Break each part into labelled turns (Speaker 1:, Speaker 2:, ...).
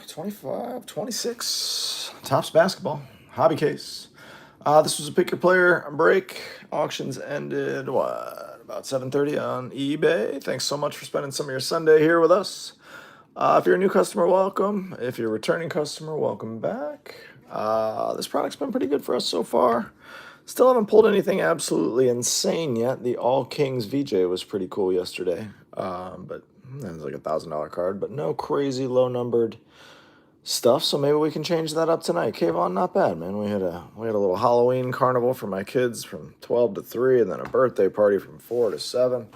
Speaker 1: 25, 26. Topps basketball. Hobby case. This was a pick your player break. Auctions ended, what, about 7:30 on eBay. Thanks so much for spending some of your Sunday here with us. If you're a new customer, welcome. If you're a returning customer, welcome back. This product's been pretty good for us so far. Still haven't pulled anything absolutely insane yet. The All Kings VJ was pretty cool yesterday, but it was like $1,000 card, but no crazy low numbered stuff. So maybe we can change that up tonight. Kayvon, not bad, man. We had a little Halloween carnival for my kids from 12 to 3, and then a birthday party from 4 to 7.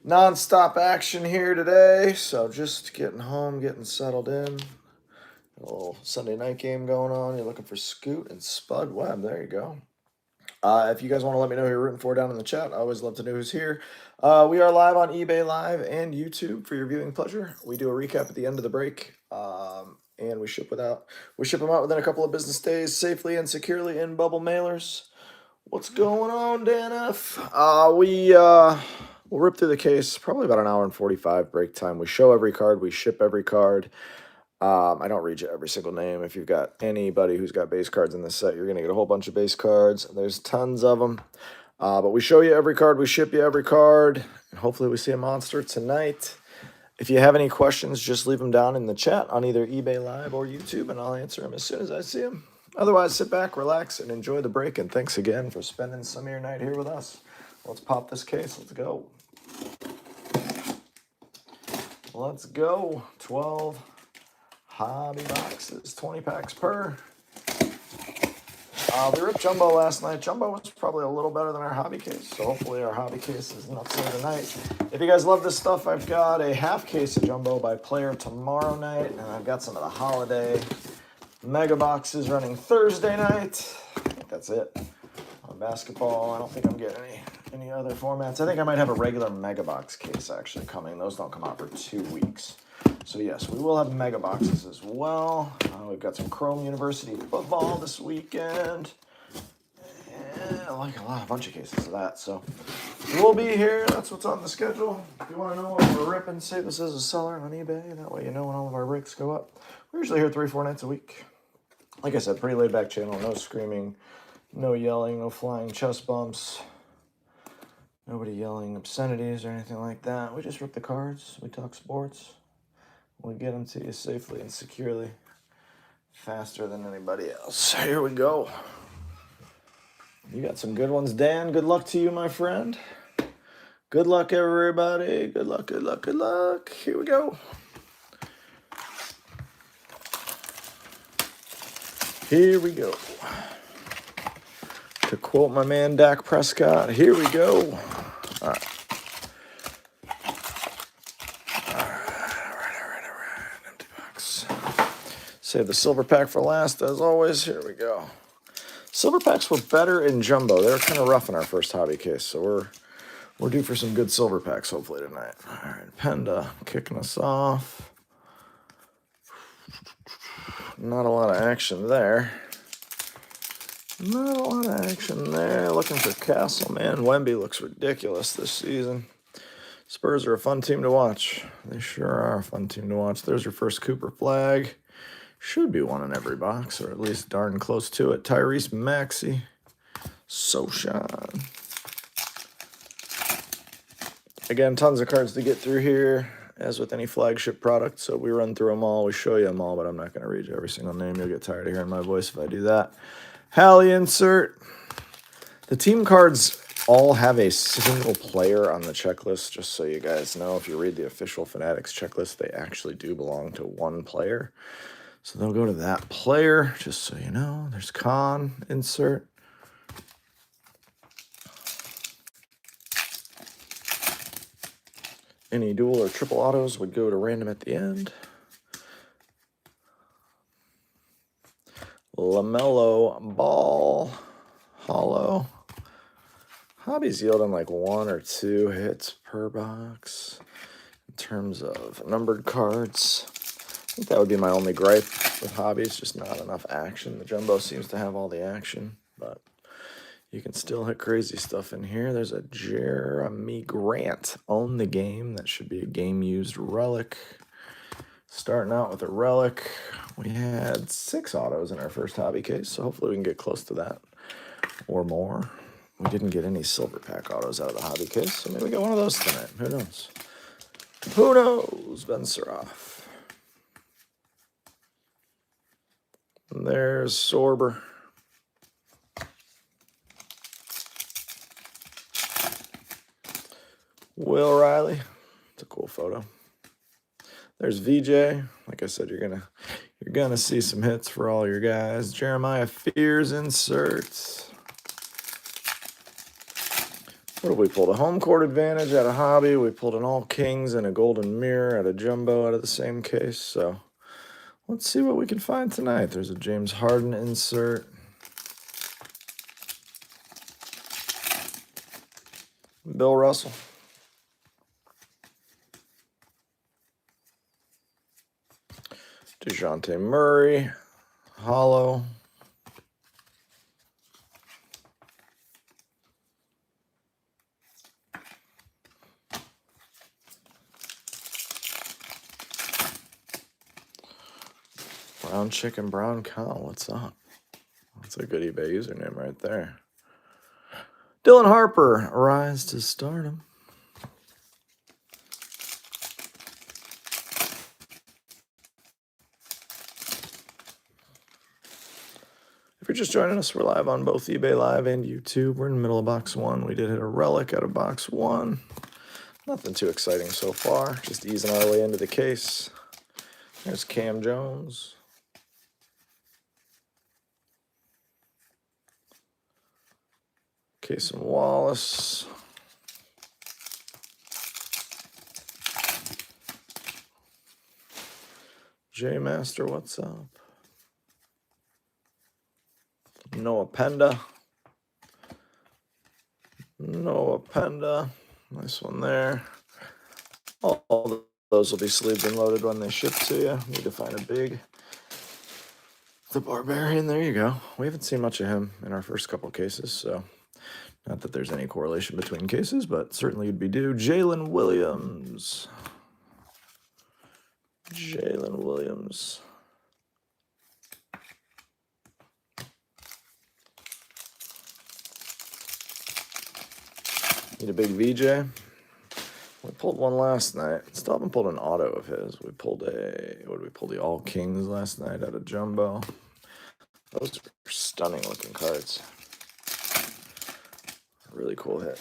Speaker 1: Non-stop action here today. So just getting home, getting settled in. A little Sunday night game going on. You're looking for Scoot and Spud Webb. There you go. If you guys want to let me know who you're rooting for down in the chat, I always love to know who's here. We are live on eBay Live and YouTube for your viewing pleasure. We do a recap at the end of the break, and we ship them out within a couple of business days, safely and securely in bubble mailers. What's going on, Dan F? We'll rip through the case, probably about an hour and 45 break time. We show every card, we ship every card. I don't read you every single name. If you've got anybody who's got base cards in this set, you're going to get a whole bunch of base cards. There's tons of them. But we show you every card. We ship you every card. And hopefully we see a monster tonight. If you have any questions, just leave them down in the chat on either eBay Live or YouTube, and I'll answer them as soon as I see them. Otherwise, sit back, relax, and enjoy the break. And thanks again for spending some of your night here with us. Let's pop this case. Let's go. Let's go. 12 hobby boxes, 20 packs per. We ripped Jumbo last night. Jumbo was probably a little better than our hobby case, so hopefully our hobby case is nuts there tonight. If you guys love this stuff, I've got a half case of Jumbo by player tomorrow night, and I've got some of the holiday mega boxes running Thursday night. I think that's it on basketball. I don't think I'm getting any other formats. I think I might have a regular mega box case actually coming. Those don't come out for 2 weeks. So yes, we will have mega boxes as well. We've got some Chrome University football this weekend. And I like a bunch of cases of that. So we'll be here. That's what's on the schedule. If you want to know what we're ripping, save us as a seller on eBay. That way you know when all of our breaks go up. We're usually here 3-4 nights a week. Like I said, pretty laid back channel. No screaming, no yelling, no flying chest bumps. Nobody yelling obscenities or anything like that. We just rip the cards. We talk sports. We get them to you safely and securely, faster than anybody else. Here we go. You got some good ones, Dan. Good luck to you, my friend. Good luck, everybody. Good luck, good luck, good luck. Here we go. Here we go. To quote my man Dak Prescott, here we go. All right. Save the silver pack for last, as always. Here we go. Silver packs were better in Jumbo. They were kind of rough in our first hobby case, so we're due for some good silver packs hopefully tonight. All right, Penda kicking us off. Not a lot of action there. Not a lot of action there. Looking for Castle, man. Wemby looks ridiculous this season. Spurs are a fun team to watch. They sure are a fun team to watch. There's your first Cooper flag. Should be one in every box, or at least darn close to it. Tyrese Maxey. Soshan. Again, tons of cards to get through here, as with any flagship product. So we run through them all. We show you them all, but I'm not going to read you every single name. You'll get tired of hearing my voice if I do that. Hallie insert. The team cards all have a single player on the checklist, just so you guys know. If you read the official Fanatics checklist, they actually do belong to one player. So they'll go to that player, just so you know. There's Con, insert. Any dual or triple autos would go to random at the end. LaMelo Ball, hollow. Hobbies yielding like 1 or 2 hits per box in terms of numbered cards. I think that would be my only gripe with hobbies, just not enough action. The Jumbo seems to have all the action, but you can still hit crazy stuff in here. There's a Jeremy Grant, Own the Game. That should be a game-used relic. Starting out with a relic. We had 6 autos in our first hobby case, so hopefully we can get close to that or more. We didn't get any silver pack autos out of the hobby case, so maybe we get one of those tonight. Who knows? Who knows? Ben Surroff. And there's Sorber. Will Riley. It's a cool photo. There's VJ. Like I said, you're gonna see some hits for all your guys. Jeremiah Fears inserts. What have we pulled? A home court advantage at a hobby. We pulled an all kings and a golden mirror at a jumbo out of the same case. So let's see what we can find tonight. There's a James Harden insert. Bill Russell. DeJounte Murray. Hollow. Brown Chicken Brown Cow. What's up? That's a good eBay username right there. Dylan Harper. Rise to stardom. If you're just joining us, we're live on both eBay Live and YouTube. We're in the middle of box 1. We did hit a relic out of box 1. Nothing too exciting so far. Just easing our way into the case. There's Cam Jones. Casey Wallace. J Master, what's up? Noah Penda. Noah Penda. Nice one there. All those will be sleeved and loaded when they ship to you. Need to find a big. The Barbarian, there you go. We haven't seen much of him in our first couple cases, so not that there's any correlation between cases, but certainly would be due. Jalen Williams. Jalen Williams. Need a big VJ. We pulled one last night. Still haven't pulled an auto of his. We pulled the All Kings last night out of Jumbo. Those are stunning looking cards. Really cool hit.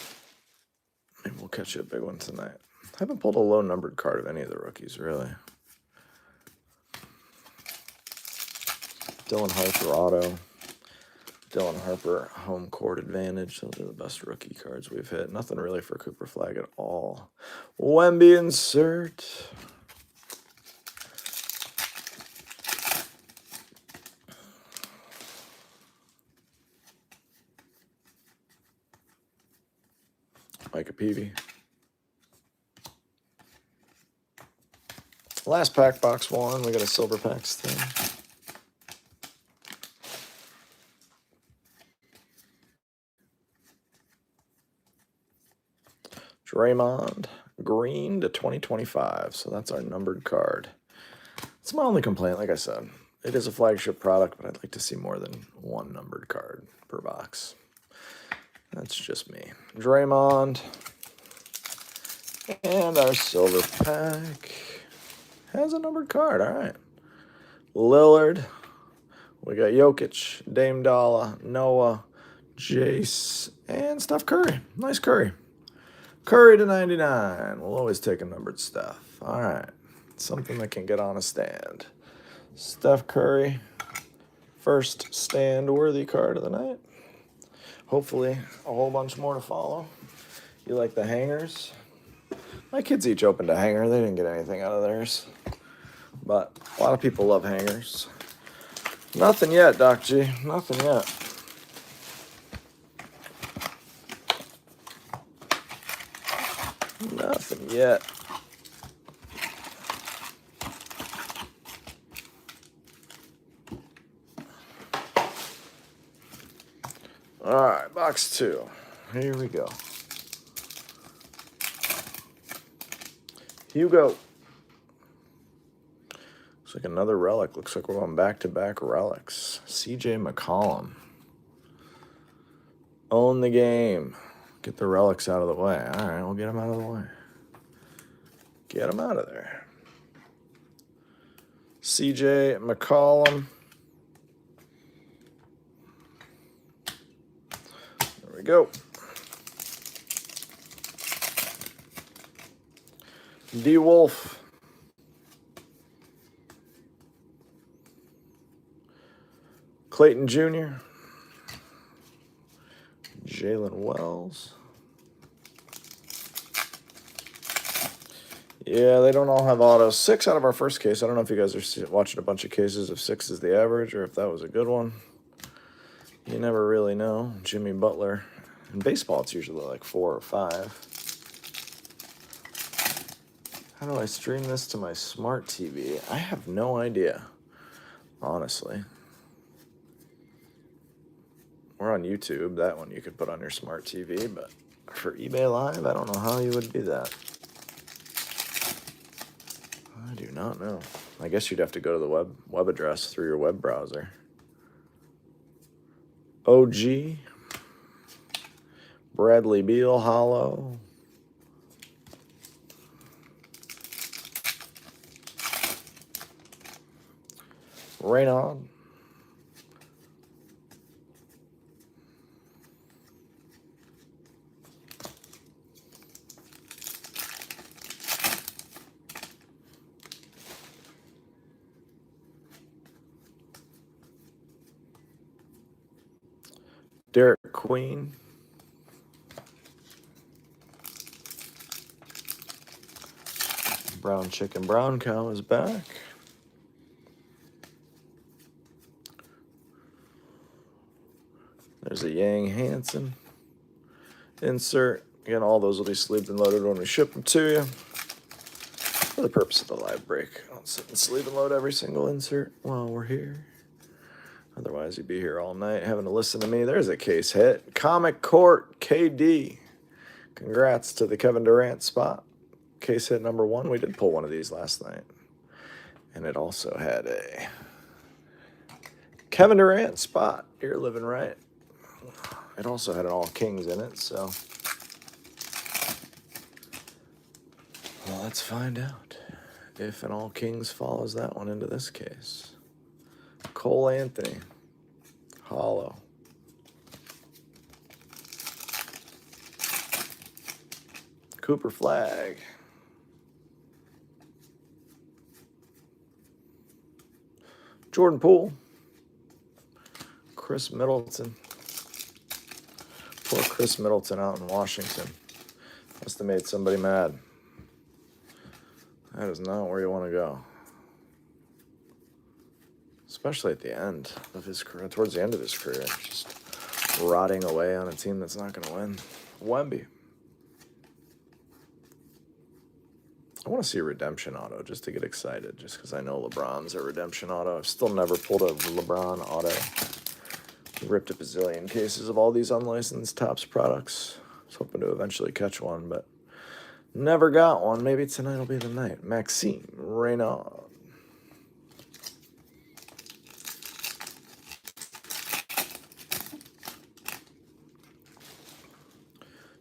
Speaker 1: Maybe we'll catch you a big one tonight. I haven't pulled a low numbered card of any of the rookies, really. Dylan Harper auto. Dylan Harper home court advantage. Those are the best rookie cards we've hit. Nothing really for Cooper Flag at all. Wemby insert. Micah Peavy. Last pack, box 1. We got a silver pack still. Draymond Green to 2025. So that's our numbered card. It's my only complaint. Like I said, it is a flagship product, but I'd like to see more than one numbered card per box. That's just me. Draymond. And our silver pack has a numbered card. All right. Lillard. We got Jokic, Dame Dalla, Noah, Jace, and Steph Curry. Nice Curry. Curry to 99. We'll always take a numbered Steph. All right. Something that can get on a stand. Steph Curry. First stand-worthy card of the night. Hopefully a whole bunch more to follow. You like the hangers? My kids each opened a hanger. They didn't get anything out of theirs. But a lot of people love hangers. Nothing yet, Doc G. Nothing yet. Nothing yet. All right, box 2. Here we go. Hugo. Looks like another relic. Looks like we're going back-to-back relics. CJ McCollum. Own the game. Get the relics out of the way. All right, we'll get them out of the way. Get them out of there. CJ McCollum. There we go. D. Wolf. Clayton Jr. Jalen Wells. Yeah, they don't all have autos. 6 out of our first case. I don't know if you guys are watching a bunch of cases if 6 is the average or if that was a good one. You never really know. Jimmy Butler. In baseball, it's usually like 4 or 5. How do I stream this to my smart TV? I have no idea, honestly. We're on YouTube. That one you could put on your smart TV, but for eBay Live, I don't know how you would do that. I do not know. I guess you'd have to go to the web address through your web browser. OG. Bradley Beal, hollow. Raynaud. Derek Queen. Brown Chicken Brown Cow is back. There's a Yang Hansen insert. Again, all those will be sleeved and loaded when we ship them to you. For the purpose of the live break, I'll sit and sleeve and load every single insert while we're here. Otherwise, you'd be here all night having to listen to me. There's a case hit. Comic Court KD. Congrats to the Kevin Durant spot. Case hit number 1. We did pull one of these last night. And it also had a Kevin Durant spot. You're living right. It also had an All Kings in it, so. Well, let's find out if an All Kings follows that one into this case. Cole Anthony, hollow. Cooper Flag. Jordan Poole. Chris Middleton. Poor Chris Middleton out in Washington. Must have made somebody mad. That is not where you want to go. Especially at the end of his career, towards the end of his career, just rotting away on a team that's not going to win. Wemby. I want to see a redemption auto just to get excited, just because I know LeBron's a redemption auto. I've still never pulled a LeBron auto. Ripped a bazillion cases of all these unlicensed Topps products. I was hoping to eventually catch one, but never got one. Maybe tonight will be the night. Maxime Raynaud.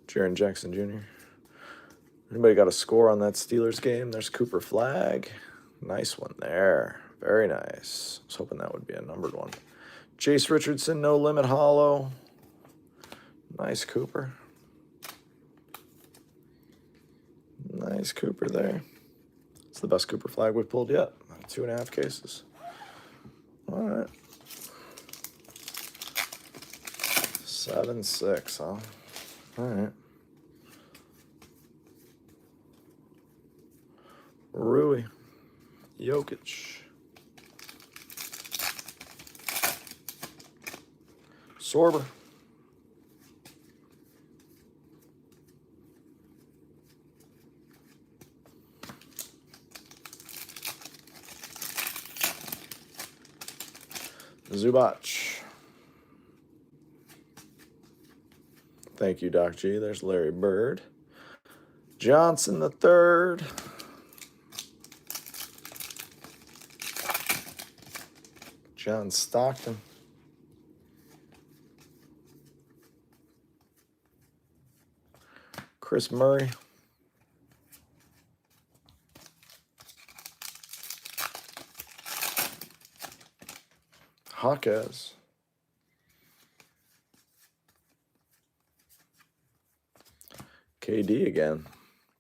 Speaker 1: Jaren Jackson Jr. Anybody got a score on that Steelers game? There's Cooper Flag. Nice one there. Very nice. I was hoping that would be a numbered one. Chase Richardson, No Limit Hollow. Nice Cooper. Nice Cooper there. It's the best Cooper Flag we've pulled yet. 2.5 cases. All right. 7-6, huh? All right. Rui. Jokic. Sorber. Zubac. Thank you, Doc G. There's Larry Bird. Johnson the third. John Stockton. Chris Murray. Hawkes. KD again.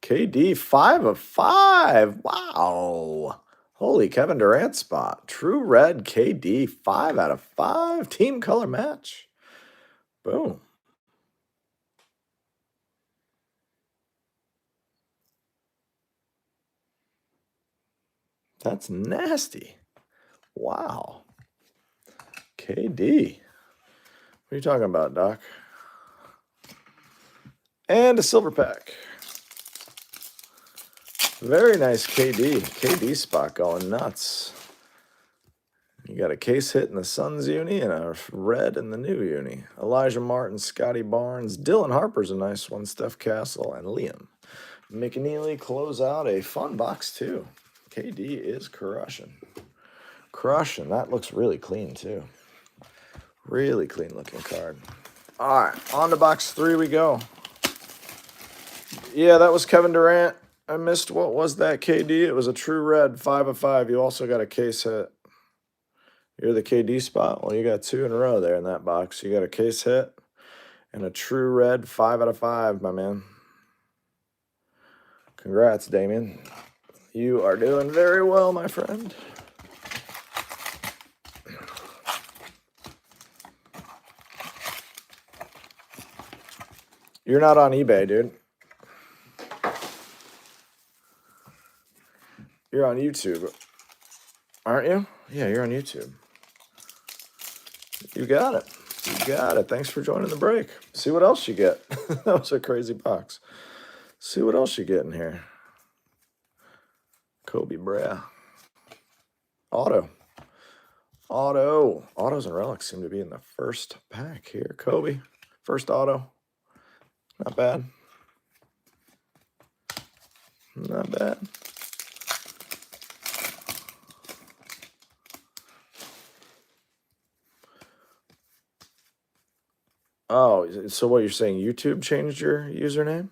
Speaker 1: KD 5 of 5. Wow. Holy Kevin Durant spot. True red KD 5 out of 5. Team color match. Boom. That's nasty. Wow. KD. What are you talking about, Doc? And a silver pack. Very nice KD. KD spot going nuts. You got a case hit in the Suns uni and a red in the new uni. Elijah Martin, Scotty Barnes. Dylan Harper's a nice one. Steph Castle and Liam McNeely close out a fun box too. KD is crushing. Crushing. That looks really clean too. Really clean looking card. All right, on to box 3 we go. Yeah, that was Kevin Durant. I missed, what was that, KD? It was a true red, 5 of 5. You also got a case hit. You're the KD spot? Well, you got 2 in a row there in that box. You got a case hit and a true red, 5 out of 5, my man. Congrats, Damien. You are doing very well, my friend. You're not on eBay, dude. You're on YouTube, aren't you? Yeah, you're on YouTube. You got it. You got it. Thanks for joining the break. See what else you get. That was a crazy box. See what else you get in here. Kobe Bryant. Auto. Autos and relics seem to be in the first pack here. Kobe. First auto. Not bad. Not bad. Oh, so what you're saying, YouTube changed your username?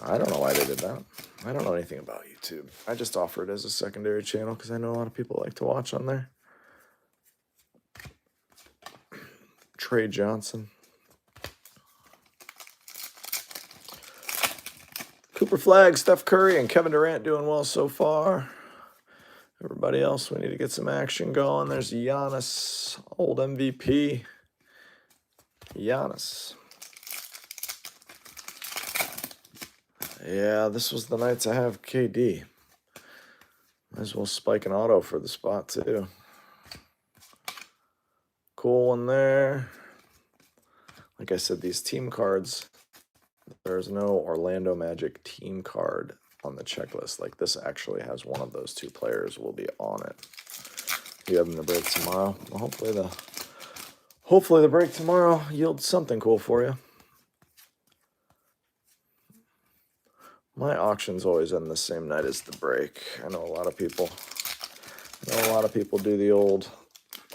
Speaker 1: I don't know why they did that. I don't know anything about YouTube. I just offer it as a secondary channel because I know a lot of people like to watch on there. Trey Johnson. Cooper Flagg, Steph Curry, and Kevin Durant doing well so far. Everybody else, we need to get some action going. There's Giannis, old MVP. Giannis. Yeah, this was the nights I have KD. Might as well spike an auto for the spot, too. Cool one there. Like I said, these team cards, there's no Orlando Magic team card on the checklist. Like this actually has one of those 2 players will be on it. You have them to break tomorrow. Well, hopefully the break tomorrow yields something cool for you. My auctions always end the same night as the break. I know a lot of people do the old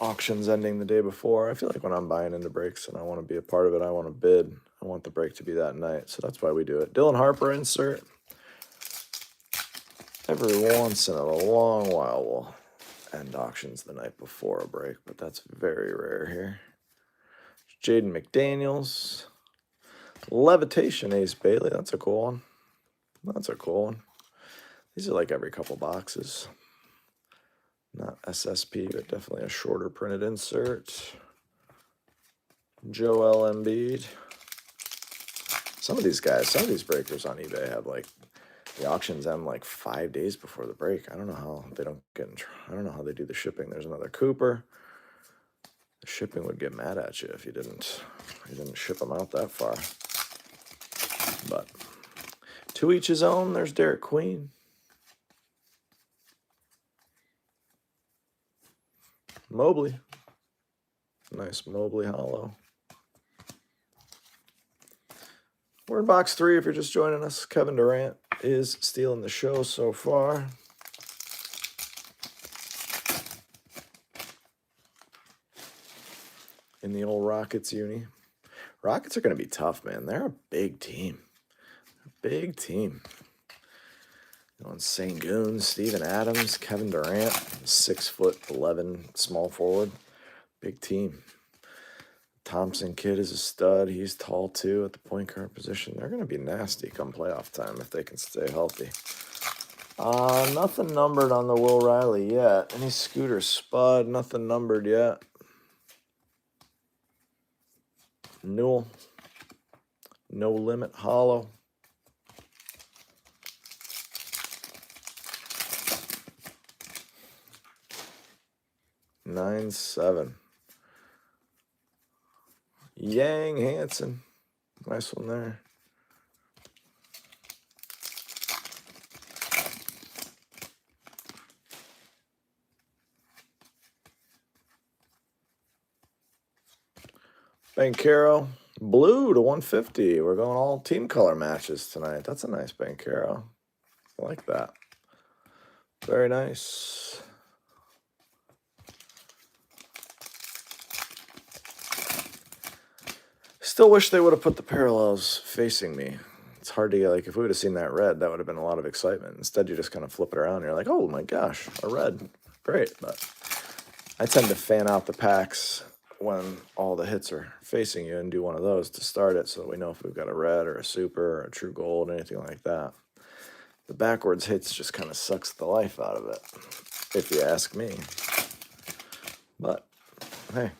Speaker 1: auctions ending the day before. I feel like when I'm buying into breaks and I want to be a part of it, I want to bid. I want the break to be that night, so that's why we do it. Dylan Harper insert. Every once in a long while we'll end auctions the night before a break, but that's very rare here. Jaden McDaniels. Levitation Ace Bailey. That's a cool one. That's a cool one. These are like every couple boxes. Not SSP, but definitely a shorter printed insert. Joel Embiid. Some of these breakers on eBay have like the auctions end like 5 days before the break. I don't know how they don't get I don't know how they do the shipping. There's another Cooper. The shipping would get mad at you if you didn't ship them out that far. But to each his own. There's Derek Queen. Mobley. Nice Mobley hollow. We're in box 3 if you're just joining us. Kevin Durant is stealing the show so far. in the old Rockets uni. Rockets are going to be tough, man. They're a big team. Big team. On Sengun, Steven Adams, Kevin Durant, 6'11" small forward. Big team. Thompson kid is a stud. He's tall too at the point guard position. They're going to be nasty come playoff time if they can stay healthy. Nothing numbered on the Will Riley yet. Any Scooter Spud, nothing numbered yet. Newell, No Limit Hollow. Nine, 7. Yang Hansen. Nice one there. Bankero. Blue to 150. We're going all team color matches tonight. That's a nice Bankero. I like that. Very nice. Still wish they would have put the parallels facing me. It's hard to get, like, if we would have seen that red, that would have been a lot of excitement. Instead, you just kind of flip it around and you're like, oh my gosh, a red. Great. But I tend to fan out the packs when all the hits are facing you and do one of those to start it so we know if we've got a red or a super or a true gold, anything like that. The backwards hits just kind of sucks the life out of it, if you ask me. But, hey.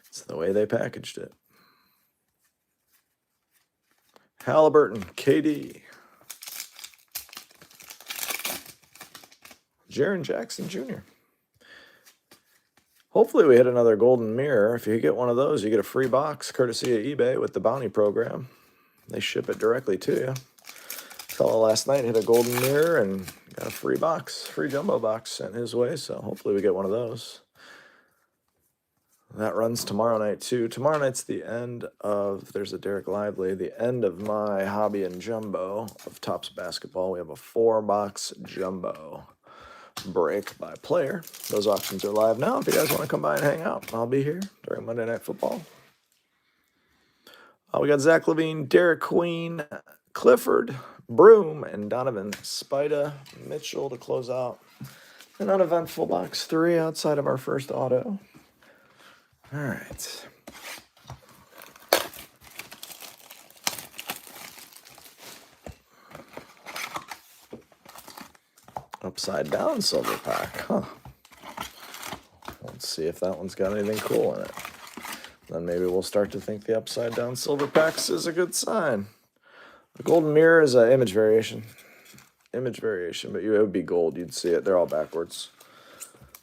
Speaker 1: It's the way they packaged it. Halliburton, KD. Jaren Jackson Jr. Hopefully we hit another golden mirror. If you get one of those, you get a free box courtesy of eBay with the bounty program. They ship it directly to you. Fellow last night hit a golden mirror and got a free box, free jumbo box sent his way. So hopefully we get one of those. That runs tomorrow night, too. Tomorrow night's the end of, there's a Derek Lively, the end of my hobby and jumbo of Topps Basketball. We have a 4-box jumbo break by player. Those auctions are live now. If you guys want to come by and hang out, I'll be here during Monday Night Football. We got Zach LaVine, Derek Queen, Clifford, Broom, and Donovan Spida Mitchell to close out an uneventful box 3 outside of our first auto. All right. Upside down silver pack, huh? Let's see if that one's got anything cool in it. Then maybe we'll start to think the upside down silver packs is a good sign. The golden mirror is an image variation. Image variation, but it would be gold. You'd see it. They're all backwards.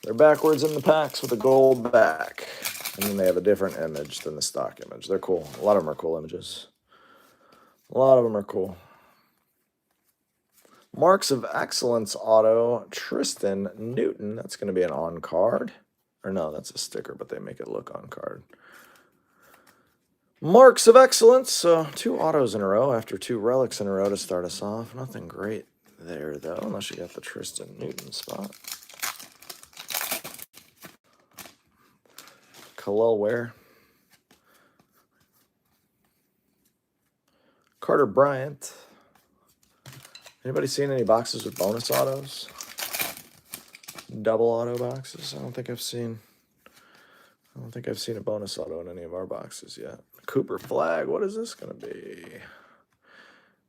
Speaker 1: They're backwards in the packs with a gold back. And then they have a different image than the stock image. They're cool. A lot of them are cool images. A lot of them are cool. Marks of Excellence auto, Tristan Newton. That's going to be an on card. Or no, that's a sticker, but they make it look on card. Marks of Excellence. So 2 autos in a row after 2 relics in a row to start us off. Nothing great there, though, unless you got the Tristan Newton spot. Khalil Ware. Carter Bryant. Anybody seen any boxes with bonus autos? Double auto boxes? I don't think I've seen a bonus auto in any of our boxes yet. Cooper Flag. What is this going to be?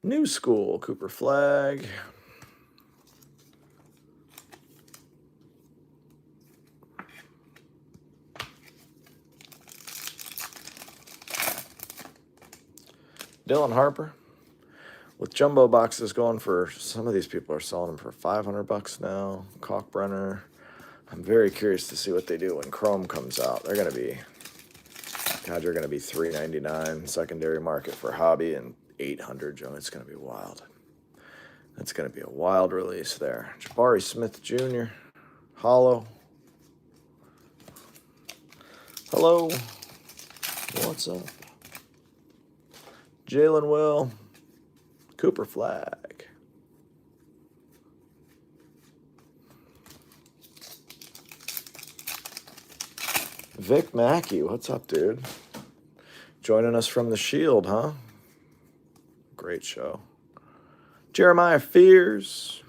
Speaker 1: New School Cooper Flag. Dylan Harper. With jumbo boxes going for, some of these people are selling them for $500 now. Kalkbrenner. I'm very curious to see what they do when Chrome comes out. They're going to be $3.99 secondary market for hobby and $800, Joe. It's going to be wild. That's going to be a wild release there. Jabari Smith Jr. Hollow. Hello. What's up? Jalen Will. Cooper Flag. Vic Mackey, what's up, dude? Joining us from the Shield, huh? Great show. Jeremiah Fears.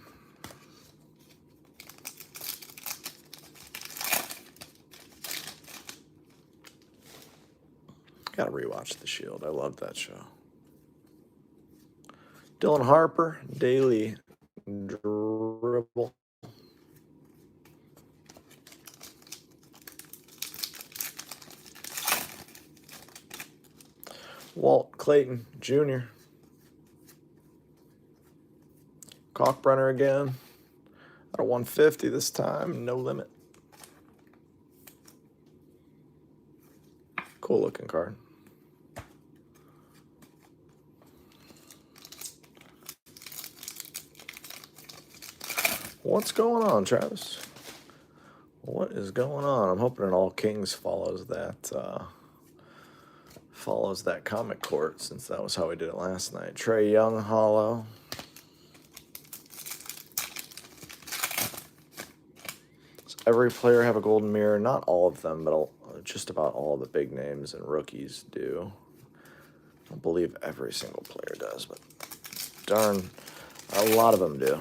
Speaker 1: Gotta rewatch the Shield. I love that show. Dylan Harper, Daily Dribble. Walt Clayton Jr. Kalkbrenner again. At a 150 this time, no limit. Cool looking card. What's going on, Travis? What is going on? I'm hoping an All Kings follows that comic court, since that was how we did it last night. Trae Young hollow. Does every player have a golden mirror? Not all of them, but just about all the big names and rookies do. I don't believe every single player does, but darn, a lot of them do.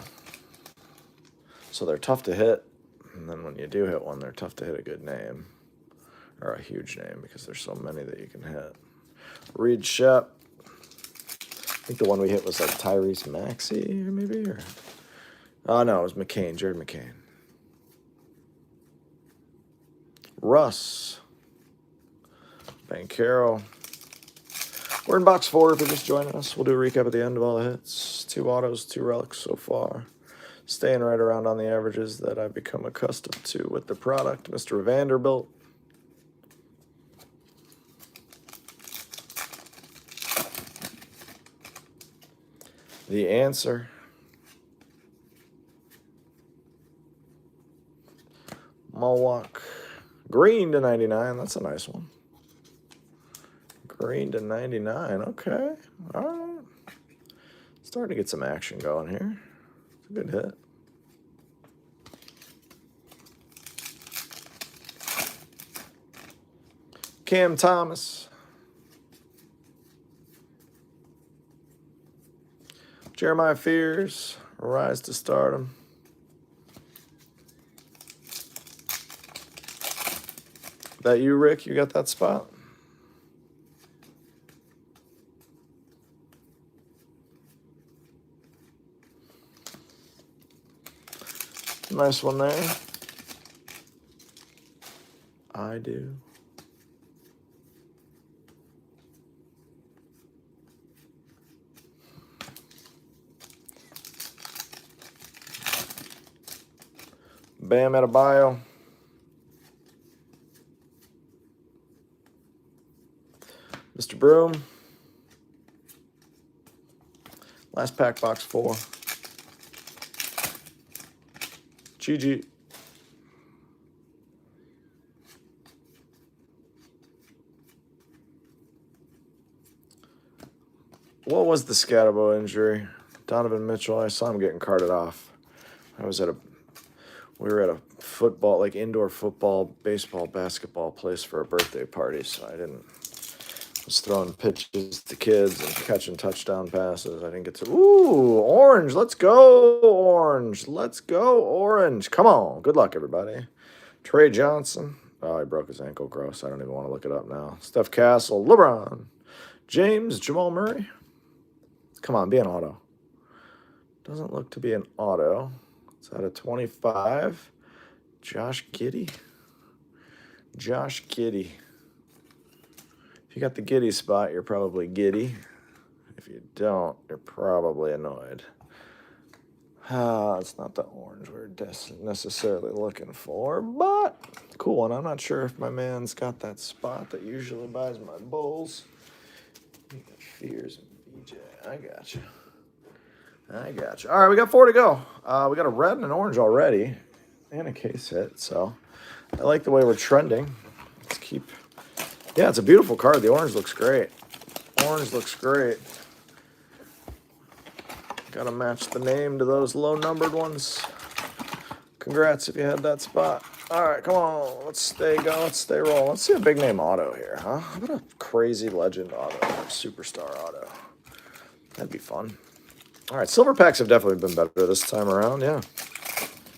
Speaker 1: So they're tough to hit, and then when you do hit one, they're tough to hit a good name, or a huge name, because there's so many that you can hit. Reed Shep. I think the one we hit was like Tyrese Maxey, maybe, or oh no, it was McCain, Jared McCain. Russ. Banchero. We're in box 4 if you're just joining us. We'll do a recap at the end of all the hits. 2 autos, 2 relics so far. Staying right around on the averages that I've become accustomed to with the product. Mr. Vanderbilt. The answer. Mulwalk. Green to 99. That's a nice one. Green to 99. Okay. All right. Starting to get some action going here. It's a good hit. Cam Thomas. Jeremiah Fears. Rise to stardom. That you, Rick? You got that spot? Nice one there. I do. Bam Adebayo. Mr. Broom. Last pack, box 4. GG. What was the Scatterbo injury? Donovan Mitchell. I saw him getting carted off. We were at a football, like indoor football, baseball, basketball place for a birthday party, so I was throwing pitches to kids and catching touchdown passes. I didn't get to, ooh, Orange, let's go, Orange. Let's go, Orange. Come on. Good luck, everybody. Trey Johnson. Oh, he broke his ankle. Gross. I don't even want to look it up now. Steph Castle. LeBron. James. Jamal Murray. Come on, be an auto. Doesn't look to be an auto. It's out of 25. Josh Giddey. Josh Giddey. If you got the Giddey spot, you're probably giddy. If you don't, you're probably annoyed. It's not the orange we're necessarily looking for, but cool one. I'm not sure if my man's got that spot that usually buys my Bulls. You got Fears and BJ. I got you. All right, we got 4 to go. We got a red and an orange already, and a case hit. So I like the way we're trending. Let's keep. Yeah, it's a beautiful card. The orange looks great. Orange looks great. Got to match the name to those low-numbered ones. Congrats if you had that spot. All right, come on. Let's stay going. Let's stay rolling. Let's see a big name auto here, huh? How about a crazy legend auto or superstar auto? That'd be fun. All right, silver packs have definitely been better this time around, yeah.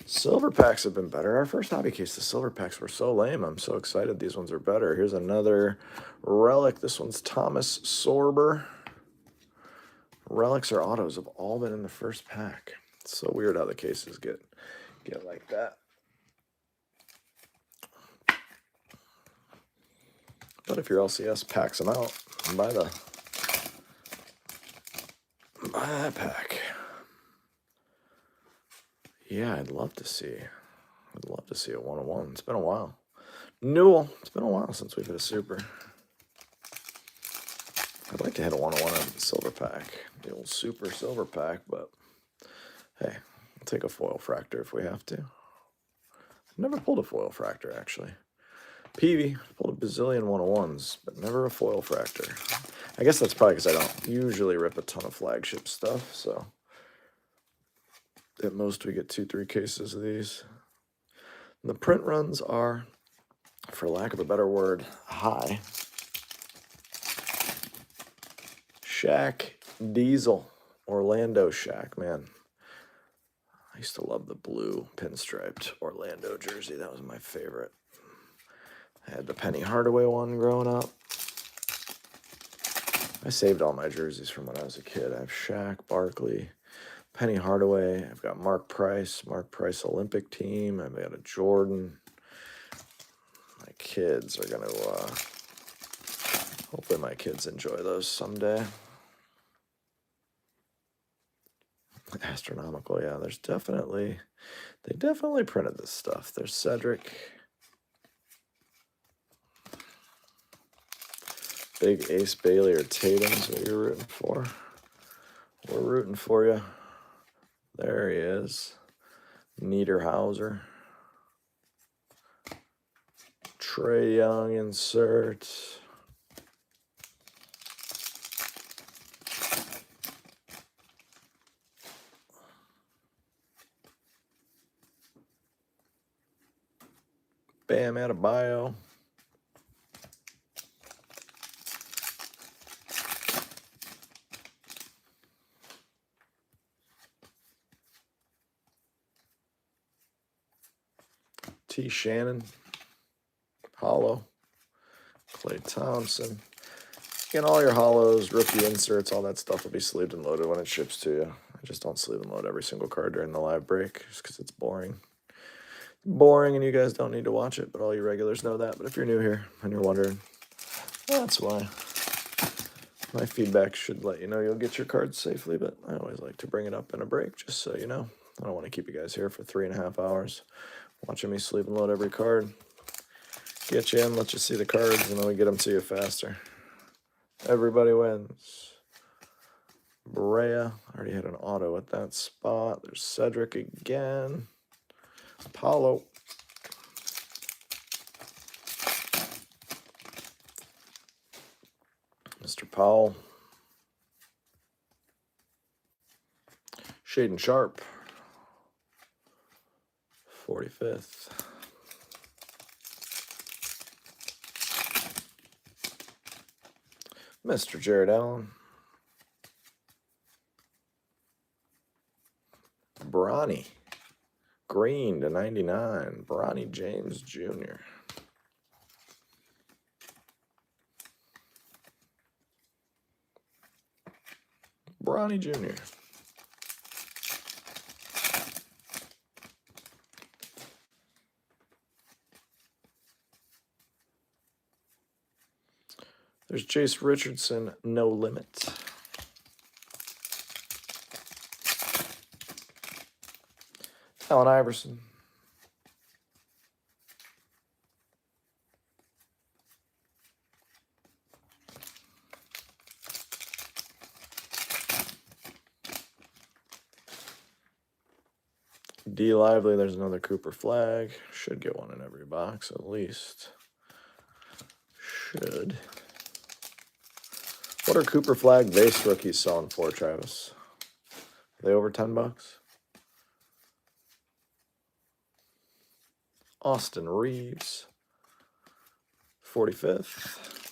Speaker 1: Silver packs have been better. Our first hobby case, the silver packs were so lame. I'm so excited these ones are better. Here's another relic. This one's Thomas Sorber. Relics or autos have all been in the first pack. It's so weird how the cases get like that. But if your LCS packs them out, buy that pack. Yeah, I'd love to see a 101. It's been a while. Newell, it's been a while since we've hit a super. I'd like to hit a 101 out of the silver pack, the old super silver pack, but hey, I'll take a foil fractor if we have to. I've never pulled a foil fractor, actually. Peavy, pulled a bazillion 101s, but never a foil fractor. I guess that's probably because I don't usually rip a ton of flagship stuff, so at most we get 2-3 cases of these. And the print runs are, for lack of a better word, high. Shaq Diesel, Orlando Shaq, man. I used to love the blue pinstriped Orlando jersey. That was my favorite. I had the Penny Hardaway one growing up. I saved all my jerseys from when I was a kid. I have Shaq, Barkley, Penny Hardaway. I've got Mark Price Olympic team. I've got a Jordan. My kids are going to, hopefully my kids enjoy those someday. Astronomical, yeah. They definitely printed this stuff. There's Cedric. Big Ace Bailey or Tatum's what you're rooting for. We're rooting for you. There he is. Niederhauser. Trae Young insert. Bam Adebayo. T. Shannon. Hollow. Klay Thompson. Again, all your hollows, rookie inserts, all that stuff will be sleeved and loaded when it ships to you. I just don't sleeve and load every single card during the live break just because it's boring. Boring and you guys don't need to watch it, but all you regulars know that. But if you're new here and you're wondering, that's why. My feedback should let you know you'll get your cards safely, but I always like to bring it up in a break just so you know. I don't want to keep you guys here for 3.5 hours watching me sleeve and load every card. Get you in, let you see the cards, and then we get them to you faster. Everybody wins. Brea, already had an auto at that spot. There's Cedric again. Apollo. Mr. Powell. Shaden Sharp. 45th. Mr. Jared Allen. Bronny. Green to 99. Bronny James Jr. Bronny Jr. There's Jace Richardson, no limit. Allen Iverson. D. Lively, there's another Cooper flag. Should get one in every box at least. Should. What are Cooper flag base rookies selling for, Travis? Are they over $10? Austin Reeves, 45th.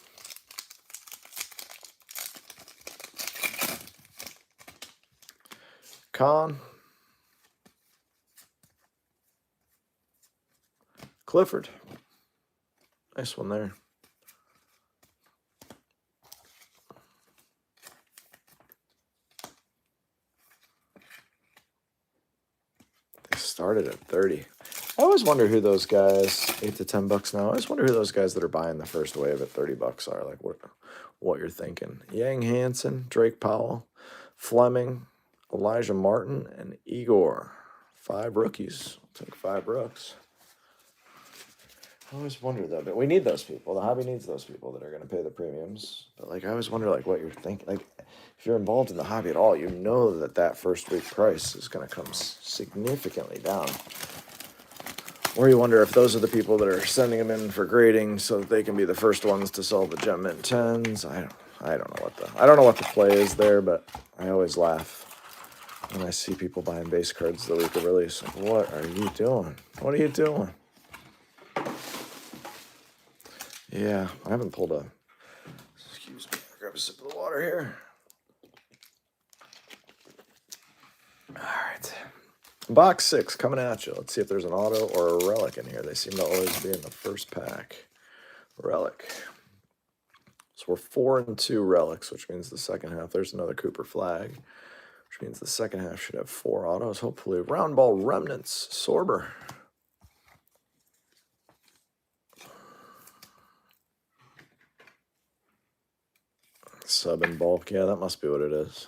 Speaker 1: Con. Clifford. Nice one there. They started at 30. I always wonder who those guys, $8 to $10 now. I always wonder who those guys that are buying the first wave at $30 are. Like what you're thinking. Yang Hansen, Drake Powell, Fleming, Elijah Martin, and Igor. 5 rookies. I'll take 5 rooks. I always wonder though, but we need those people. The hobby needs those people that are going to pay the premiums. But like, I always wonder like what you're thinking. Like, if you're involved in the hobby at all, you know that first week price is going to come significantly down. Or you wonder if those are the people that are sending them in for grading so that they can be the first ones to sell the Gem Mint 10s. I don't know what the play is there, but I always laugh when I see people buying base cards the week of release. Like, what are you doing? What are you doing? Yeah, I haven't pulled a... Excuse me, I'll grab a sip of the water here. All right. Box 6 coming at you. Let's see if there's an auto or a relic in here. They seem to always be in the first pack. Relic. So we're 4 and 2 relics, which means the second half. There's another Cooper flag, which means the second half should have 4 autos. Hopefully, round ball remnants. Sorber. Sub in bulk. Yeah, that must be what it is.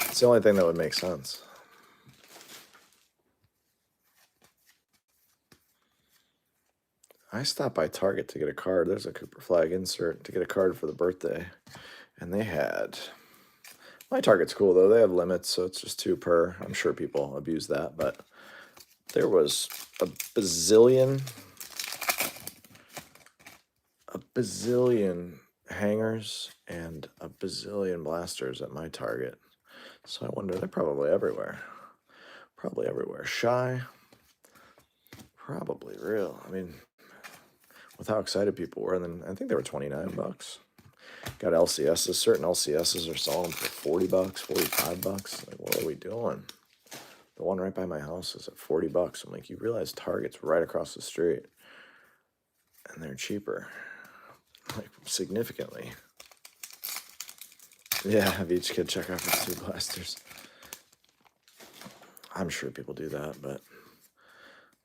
Speaker 1: It's the only thing that would make sense. I stopped by Target to get a card. There's a Cooper flag insert to get a card for the birthday. And they had... My Target's cool, though. They have limits, so it's just 2 per. I'm sure people abuse that, but there was a bazillion hangers and a bazillion blasters at my Target. So I wonder, they're probably everywhere. Probably everywhere. Shy. Probably real. I mean, with how excited people were, and then I think they were $29. Got LCSs. Certain LCSs are selling for $40, $45. Like, what are we doing? The one right by my house is at $40. I'm like, you realize Target's right across the street, and they're cheaper, like significantly. Yeah, have each kid check out for 2 blasters. I'm sure people do that, but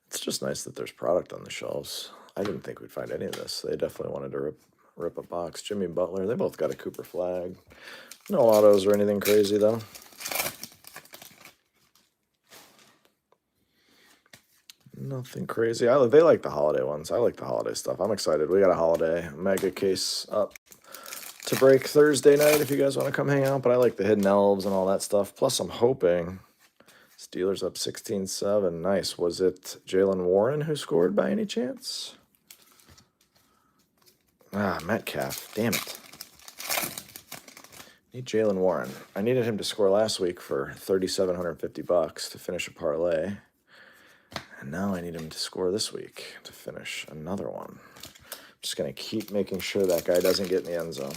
Speaker 1: it's just nice that there's product on the shelves. I didn't think we'd find any of this. They definitely wanted to rip a box. Jimmy Butler, they both got a Cooper flag. No autos or anything crazy, though. Nothing crazy. They like the holiday ones. I like the holiday stuff. I'm excited. We got a holiday mega case up to break Thursday night if you guys want to come hang out. But I like the hidden elves and all that stuff. Plus, I'm hoping Steelers up 16-7. Nice. Was it Jalen Warren who scored by any chance? Ah, Metcalf. Damn it. Need Jalen Warren. I needed him to score last week for $3,750 to finish a parlay. And now I need him to score this week to finish another one. I'm just going to keep making sure that guy doesn't get in the end zone.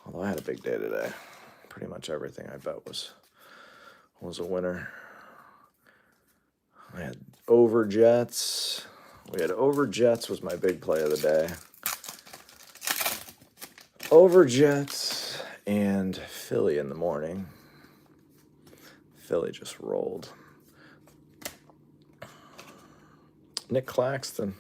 Speaker 1: Although I had a big day today. Pretty much everything I bet was a winner. I had over Jets. We had over Jets was my big play of the day. Over Jets and Philly in the morning. Philly just rolled. Nick Claxton.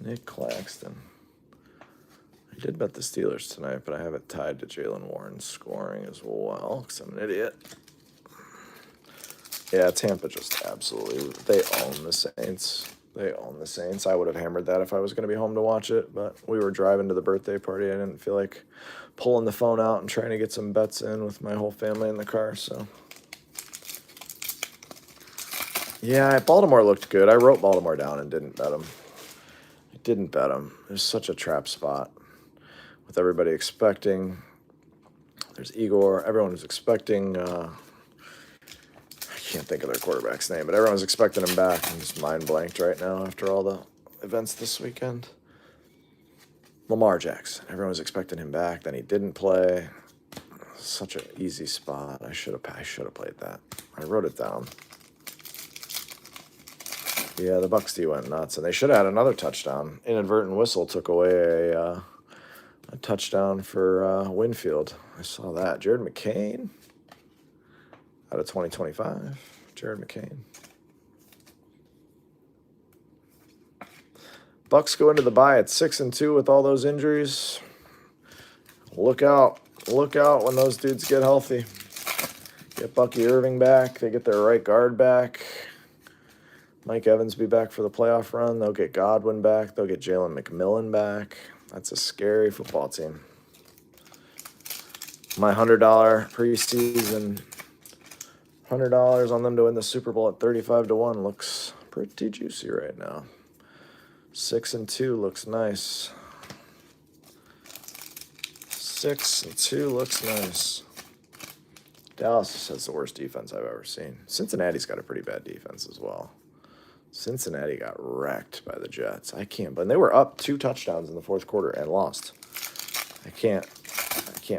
Speaker 1: Nick Claxton. I did bet the Steelers tonight, but I have it tied to Jalen Warren scoring as well, because I'm an idiot. Yeah, Tampa just absolutely, they own the Saints. They own the Saints. I would have hammered that if I was going to be home to watch it, but we were driving to the birthday party. I didn't feel like pulling the phone out and trying to get some bets in with my whole family in the car, so. Yeah, Baltimore looked good. I wrote Baltimore down and didn't bet them. I didn't bet them. It was such a trap spot. with everybody expecting. There's Igor. Everyone was expecting. I can't think of their quarterback's name, but everyone's expecting him back. I'm just mind blanked right now after all the events this weekend. Lamar Jackson. Everyone was expecting him back. Then he didn't play. Such an easy spot. I should have played that. I wrote it down. Yeah, the Bucs D went nuts, and they should have had another touchdown. Inadvertent whistle took away a touchdown for Winfield. I saw that. Jared McCain out of 2025. Jared McCain. Bucs go into the bye at 6-2 with all those injuries. Look out when those dudes get healthy. Get Bucky Irving back. They get their right guard back. Mike Evans be back for the playoff run. They'll get Godwin back. They'll get Jalen McMillan back. That's a scary football team. My $100 preseason, $100 on them to win the Super Bowl at 35-1 looks pretty juicy right now. 6-2 looks nice. 6-2 looks nice. Dallas has the worst defense I've ever seen. Cincinnati's got a pretty bad defense as well. Cincinnati got wrecked by the Jets. I can't, but they were up 2 touchdowns in the fourth quarter and lost. I can't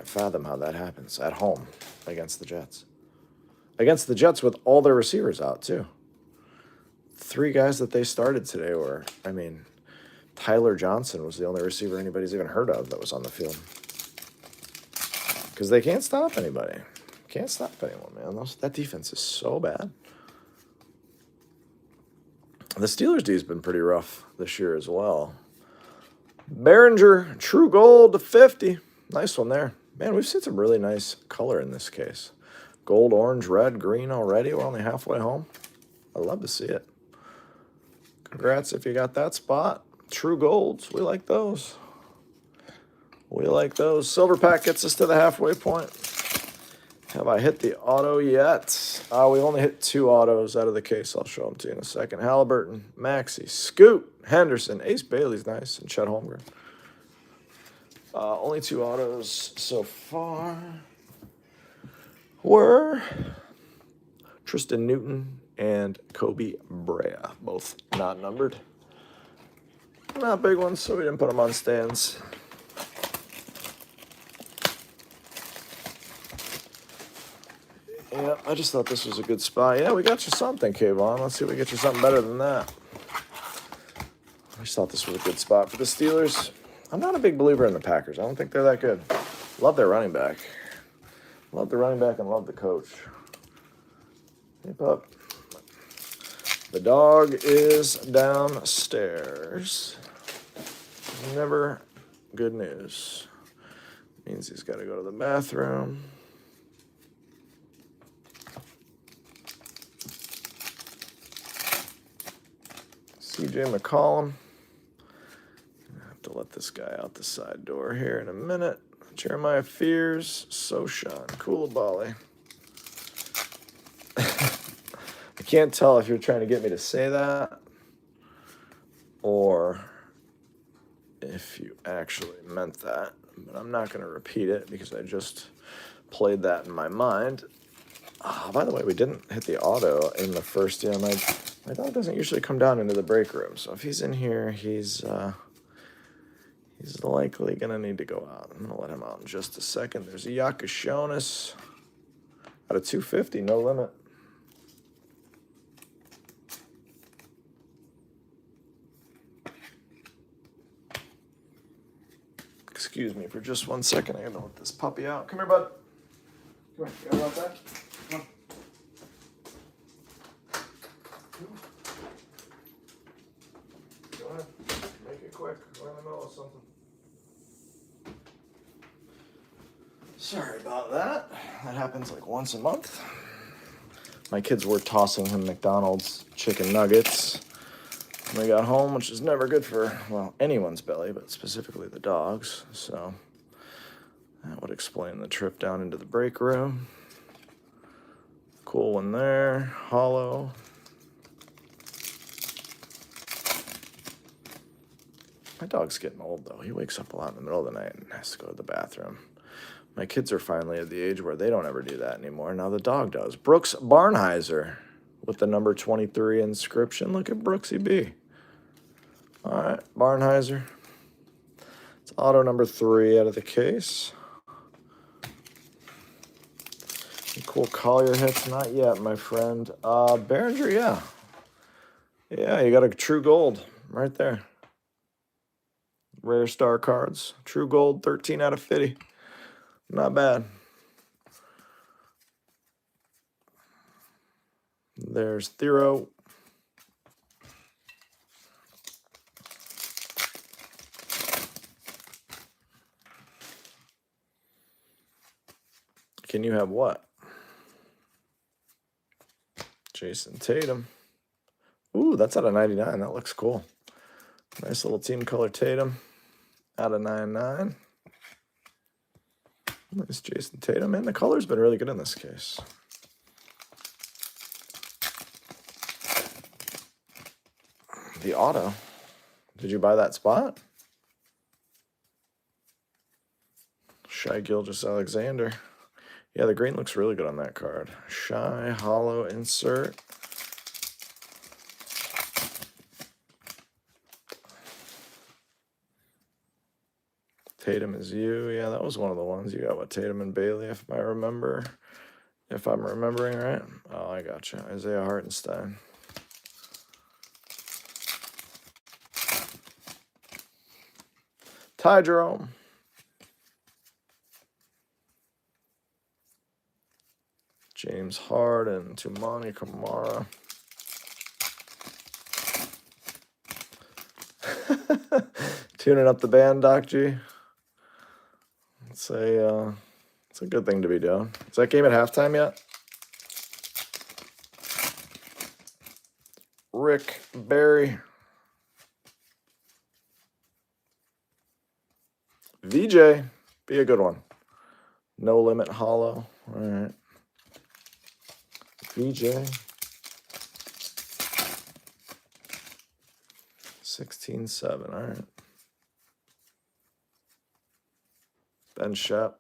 Speaker 1: fathom how that happens at home against the Jets. Against the Jets with all their receivers out too. 3 guys that they started today were, Tyler Johnson was the only receiver anybody's even heard of that was on the field. Because they can't stop anybody. Can't stop anyone, man. That defense is so bad. The Steelers' D's been pretty rough this year as well. Behringer, True Gold to 50. Nice one there. Man, we've seen some really nice color in this case. Gold, orange, red, green already. We're only halfway home. I love to see it. Congrats if you got that spot. True Golds. We like those. We like those. Silver Pack gets us to the halfway point. Have I hit the auto yet? We only hit 2 autos out of the case. I'll show them to you in a second. Halliburton, Maxey, Scoot, Henderson, Ace Bailey's nice, and Chet Holmgren. Only 2 autos so far were Tristan Newton and Kobe Brea, both not numbered. Not big ones, so we didn't put them on stands. Yeah, I just thought this was a good spot. Yeah, we got you something, Kayvon. Let's see if we get you something better than that. I just thought this was a good spot for the Steelers. I'm not a big believer in the Packers. I don't think they're that good. Love their running back. Love the running back and love the coach. Hey, pup. The dog is downstairs. Never good news. Means he's got to go to the bathroom. CJ McCollum. I have to let this guy out the side door here in a minute. Jeremiah Fears, Soshan Koulibaly. I can't tell if you're trying to get me to say that or if you actually meant that, but I'm not going to repeat it because I just played that in my mind. By the way, we didn't hit the auto in the first. My dog doesn't usually come down into the break room, so if he's in here, he's likely going to need to go out. I'm going to let him out in just a second. There's a Yakashonis out of 250, no limit. Excuse me for just 1 second. I got to let this puppy out. Come here, bud. Come here. You got outside? Come on. Go ahead. Make it quick. We're in the middle of something. Sorry about that. That happens like once a month. My kids were tossing him McDonald's chicken nuggets when we got home, which is never good for, well, anyone's belly, but specifically the dog's. So that would explain the trip down into the break room. Cool one there. Hollow. My dog's getting old, though. He wakes up a lot in the middle of the night and has to go to the bathroom. My kids are finally at the age where they don't ever do that anymore. Now the dog does. Brooks Barnheiser with the number 23 inscription. Look at Brooksy B. All right, Barnheiser. It's auto number 3 out of the case. Cool Collier hits, not yet, my friend. Behringer, yeah. Yeah, you got a true gold right there. Rare star cards. True gold, 13 out of 50. Not bad. There's Thero. Can you have what? Jason Tatum. Ooh, that's out of 99. That looks cool. Nice little team color Tatum. Out of 99. Nice Jason Tatum. And the color's been really good in this case. The auto. Did you buy that spot? Shai Gilgeous-Alexander. Yeah, the green looks really good on that card. Shai, hollow insert. Tatum is you. Yeah, that was one of the ones you got with Tatum and Bailey, if I remember. If I'm remembering right. Oh, I gotcha. Isaiah Hartenstein. Ty Jerome. James Harden, Tumani Kamara. Tuning up the band, Doc G. It's a good thing to be doing. Is that game at halftime yet? Rick Barry. VJ. Be a good one. No Limit hollow. All right. VJ. 16-7. All right. Ben Shep.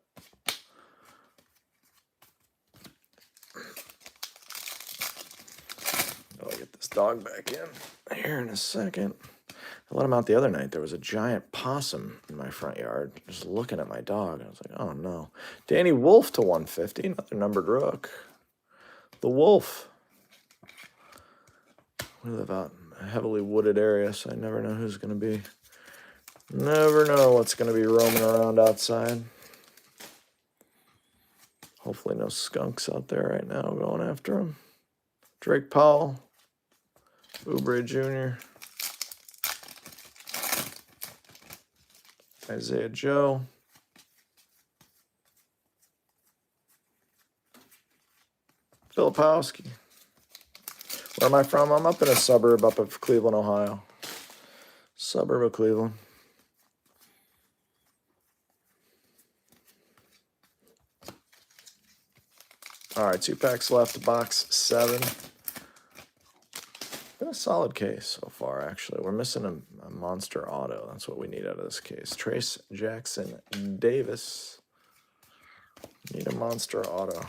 Speaker 1: I'll get this dog back in here in a second. I let him out the other night. There was a giant possum in my front yard just looking at my dog. I was like, oh, no. Danny Wolf to 150. Another numbered rook. The Wolf. We live out in a heavily wooded area, so I never know who's going to be. Never know what's going to be roaming around outside. Hopefully no skunks out there right now going after him. Drake Powell. Oubre Jr. Isaiah Joe. Filipowski. Where am I from? I'm up in a suburb up of Cleveland, Ohio. Suburb of Cleveland. All right, 2 packs left, box 7. Been a solid case so far, actually. We're missing a monster auto. That's what we need out of this case. Trace Jackson Davis. Need a monster auto.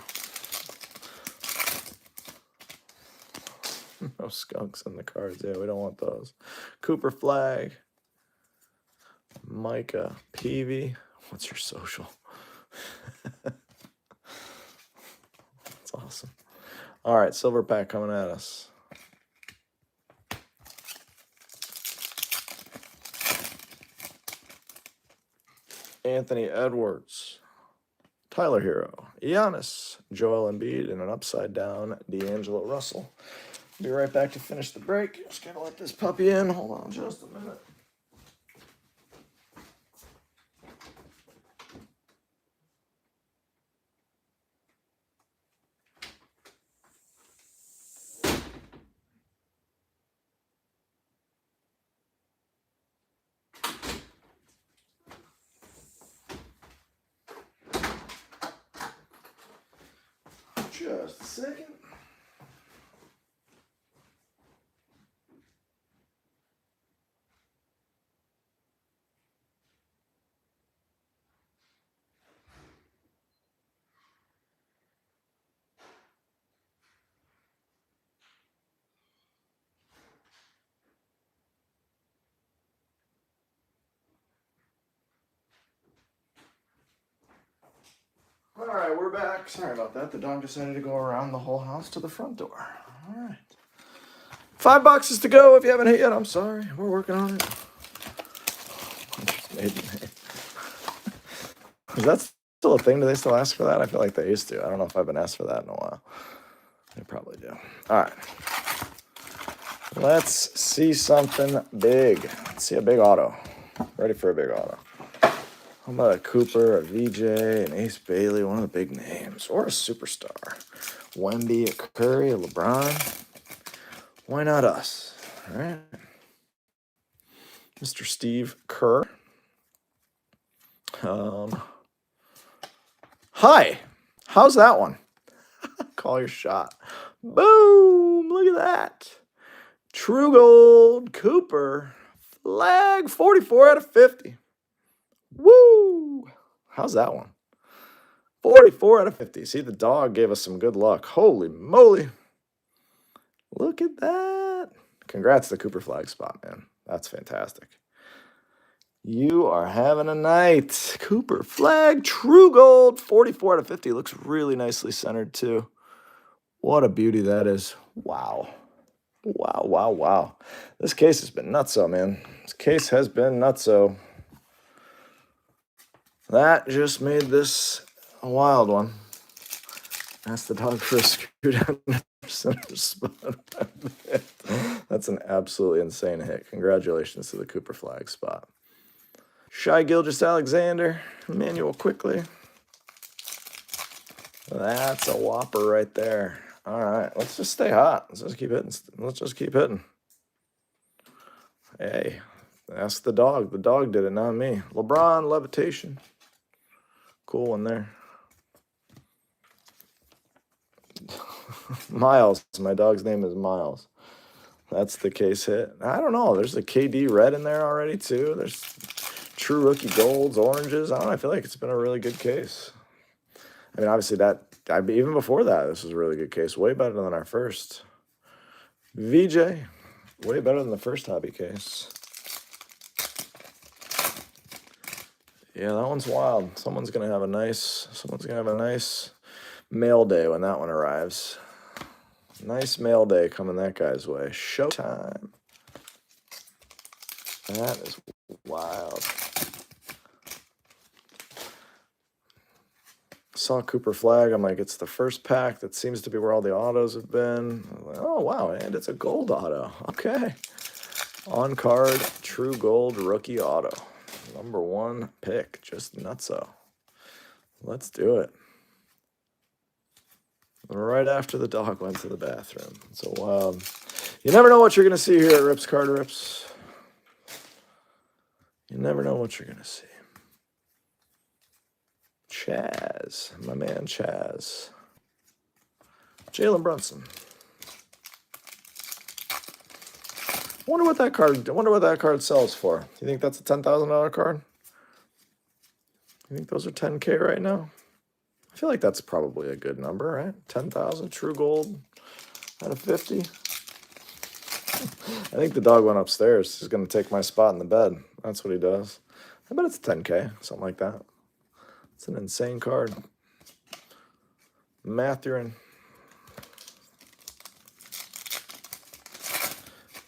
Speaker 1: No skunks in the cards. Yeah, we don't want those. Cooper Flag. Micah Peavy. What's your social? That's awesome. All right, silver pack coming at us. Anthony Edwards. Tyler Hero. Giannis. Joel Embiid. And an upside down D'Angelo Russell. Be right back to finish the break. Just gotta let this puppy in. Hold on just a minute. Just a second. All right, we're back. Sorry about that. The dog decided to go around the whole house to the front door. All right. 5 boxes to go if you haven't hit yet. I'm sorry. We're working on it. Is that still a thing? Do they still ask for that? I feel like they used to. I don't know if I've been asked for that in a while. They probably do. All right. Let's see something big. Let's see a big auto. Ready for a big auto. How about a Cooper, a VJ, an Ace Bailey, one of the big names, or a superstar? Wemby, a Curry, a LeBron. Why not us? All right. Mr. Steve Kerr. Hi. How's that one? Call your shot. Boom. Look at that. True Gold Cooper. Flag 44 out of 50. Woo! How's that one? 44 out of 50. See, the dog gave us some good luck. Holy moly. Look at that. Congrats to the Cooper flag spot, man. That's fantastic. You are having a night. Cooper flag, True Gold, 44 out of 50. Looks really nicely centered, too. What a beauty that is. Wow. Wow, wow, wow. This case has been nutso, man. This case has been nutso. That just made this a wild one. Ask the dog for a screwdown center spot. That's an absolutely insane hit. Congratulations to the Cooper flag spot. Shai Gilgeous-Alexander, Emmanuel Quickly. That's a whopper right there. All right, let's just stay hot. Let's just keep hitting. Let's just keep hitting. Hey, ask the dog. The dog did it, not me. LeBron, Levitation. Cool one there. Miles. My dog's name is Miles. That's the case hit. I don't know. There's a KD red in there already, too. There's true rookie golds, oranges. I don't know. I feel like it's been a really good case. I mean, obviously, even before that, this was a really good case. Way better than our first. VJ, way better than the first hobby case. Yeah, that one's wild. Someone's gonna have a nice mail day when that one arrives. Nice mail day coming that guy's way. Showtime. That is wild. Saw Cooper flag. I'm like, it's the first pack. That seems to be where all the autos have been. I'm like, oh, wow, and it's a gold auto. Okay. On card, True Gold rookie auto. Number 1 pick. Just nutso. Let's do it. Right after the dog went to the bathroom. So, you never know what you're going to see here at Rips Card Rips. You never know what you're going to see. Chaz, my man Chaz. Jalen Brunson. Wonder what that card sells for. You think that's a $10,000 card? You think those are 10K right now? I feel like that's probably a good number, right? 10,000 True Gold out of 50. I think the dog went upstairs. He's going to take my spot in the bed. That's what he does. I bet it's 10K, something like that. It's an insane card. Mathurin.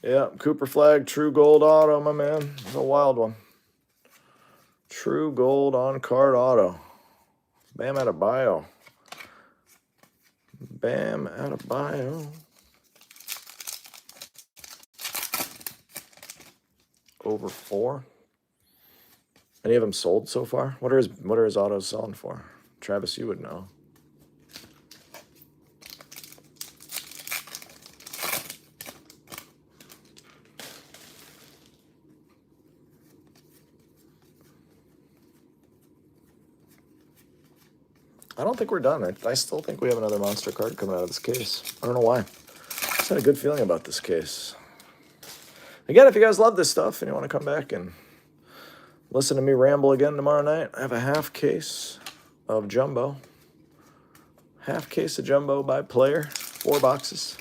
Speaker 1: Yeah, Cooper flag, True Gold auto, my man. It's a wild one. True Gold on card auto. Bam Adebayo. Bam Adebayo. Over 4. Any of them sold so far? What are his autos selling for? Travis, you would know. I don't think we're done. I still think we have another monster card coming out of this case. I don't know why. I just had a good feeling about this case. Again, if you guys love this stuff and you want to come back and listen to me ramble again tomorrow night, I have a half case of Jumbo. Half case of Jumbo by player. 4 boxes.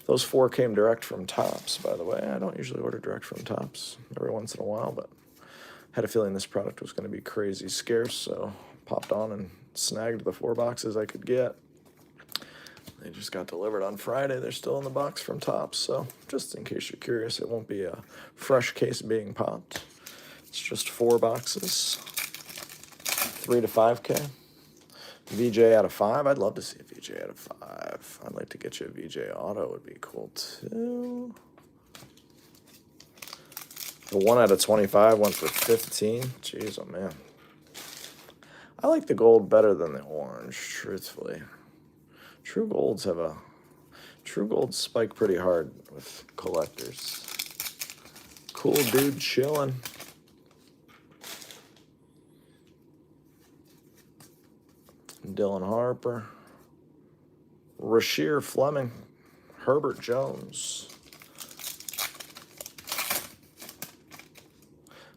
Speaker 1: Those 4 came direct from Topps, by the way. I don't usually order direct from Topps every once in a while, but I had a feeling this product was going to be crazy scarce, so popped on and snagged the 4 boxes I could get. They just got delivered on Friday. They're still in the box from Topps, so just in case you're curious, it won't be a fresh case being popped. It's just 4 boxes, 3 to 5K. VJ out of 5. I'd love to see a VJ out of 5. I'd like to get you a VJ auto. Would be cool too. The 1 out of 25 went for 15. Jeez, oh man. I like the gold better than the orange, truthfully. True golds spike pretty hard with collectors. Cool dude chilling. Dylan Harper, Rasheer Fleming, Herbert Jones,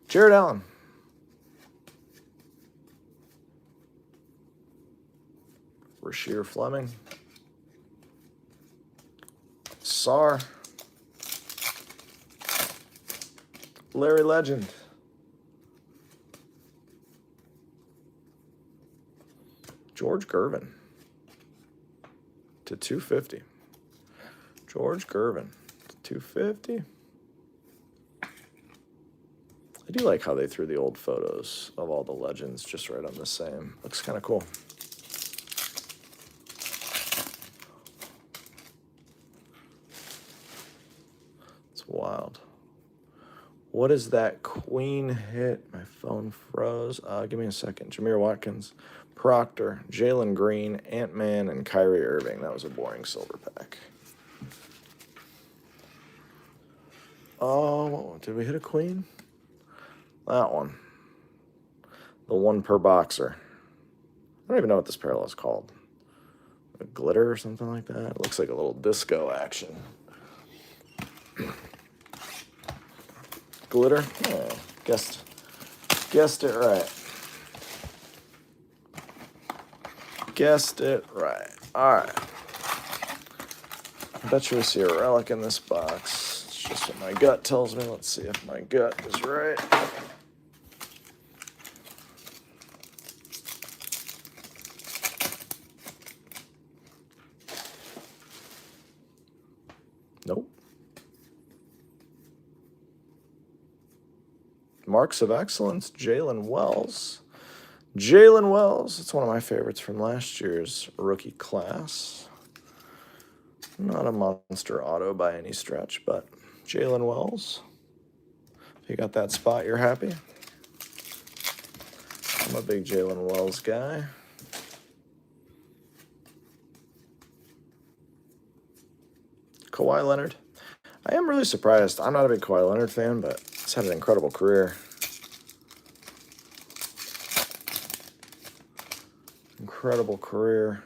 Speaker 1: Jared Allen, Rasheer Fleming, Sarr, Larry Legend, George Gervin to 250. George Gervin to 250. I do like how they threw the old photos of all the legends just right on the same. Looks kind of cool. It's wild. What is that Queen hit? My phone froze. Give me a second. Jameer Watkins, Proctor, Jalen Green, Ant-Man, and Kyrie Irving. That was a boring silver pack. Oh, did we hit a Queen? That one. The 1 per boxer. I don't even know what this parallel is called. A glitter or something like that. It looks like a little disco action. Glitter? Yeah, guessed it right. Guessed it right. All right. I bet you we see a relic in this box. It's just what my gut tells me. Let's see if my gut is right. Nope. Marks of Excellence, Jalen Wells. Jalen Wells, it's one of my favorites from last year's rookie class. Not a monster auto by any stretch, but Jalen Wells. If you got that spot, you're happy. I'm a big Jalen Wells guy. Kawhi Leonard. I am really surprised. I'm not a big Kawhi Leonard fan, but he's had an incredible career. Incredible career.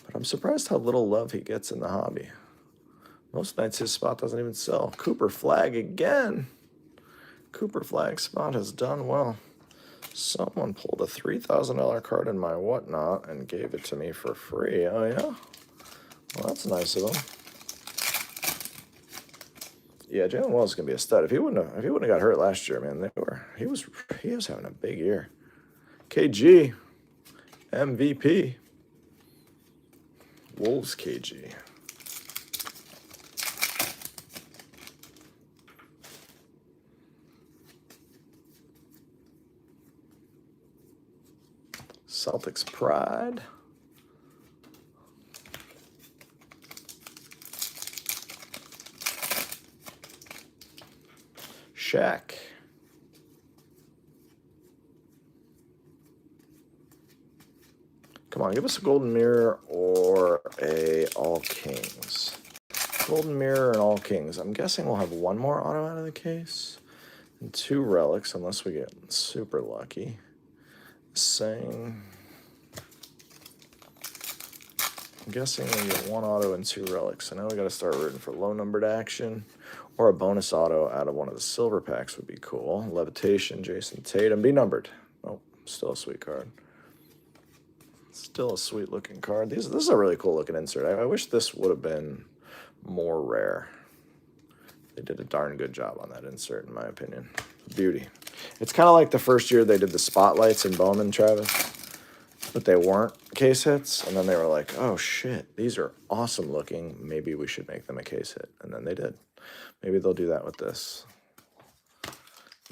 Speaker 1: But I'm surprised how little love he gets in the hobby. Most nights his spot doesn't even sell. Cooper Flag again. Cooper Flag spot has done well. Someone pulled a $3,000 card in my whatnot and gave it to me for free. Oh yeah? Well, that's nice of him. Yeah, Jalen Wells is gonna be a stud. If he wouldn't have got hurt last year, man, he was having a big year. KG, MVP, Wolves KG. Celtics pride. Shaq. Come on, give us a golden mirror or a all kings. Golden mirror and all kings. I'm guessing we'll have 1 more auto out of the case and 2 relics unless we get super lucky. Saying, I'm guessing we get 1 auto and 2 relics. So now we got to start rooting for low numbered action. Or a bonus auto out of one of the silver packs would be cool. Levitation, Jason Tatum. Be numbered. Oh, still a sweet card. Still a sweet looking card. This is a really cool looking insert. I wish this would have been more rare. They did a darn good job on that insert, in my opinion. Beauty. It's kind of like the first year they did the spotlights in Bowman, Travis. but they weren't case hits. And then they were like, oh shit, these are awesome looking. Maybe we should make them a case hit. And then they did. Maybe they'll do that with this.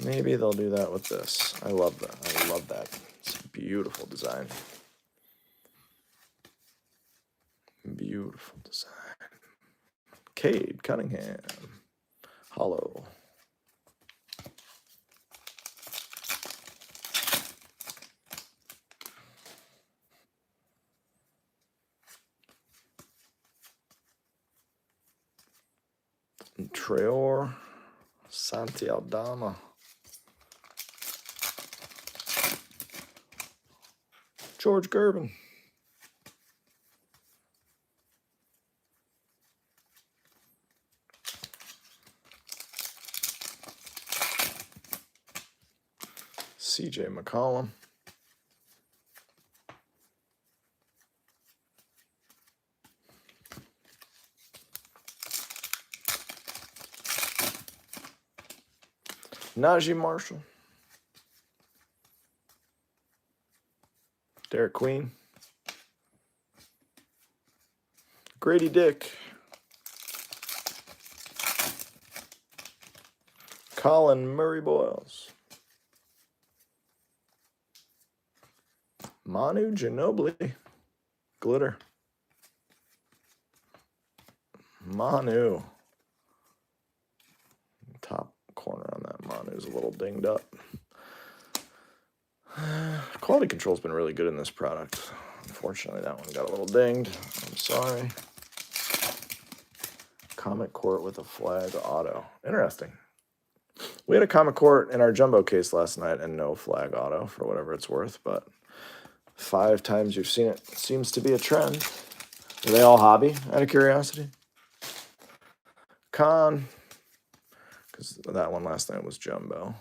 Speaker 1: Maybe they'll do that with this. I love that. I love that. It's a beautiful design. Beautiful design. Cade Cunningham. Hollow. Traor. Santi Aldama. George Gervin. CJ McCollum. Najee Marshall. Derek Queen. Grady Dick. Colin Murray Boyles. Manu Ginobili. Glitter. Manu. Top corner on that Manu's a little dinged up. Quality control's been really good in this product. Unfortunately, that one got a little dinged. I'm sorry. Comic Court with a flag auto. Interesting. We had a Comic Court in our jumbo case last night and no flag auto for whatever it's worth, but 5 times you've seen it. Seems to be a trend. Are they all hobby, out of curiosity? Con, because that one last night was jumbo.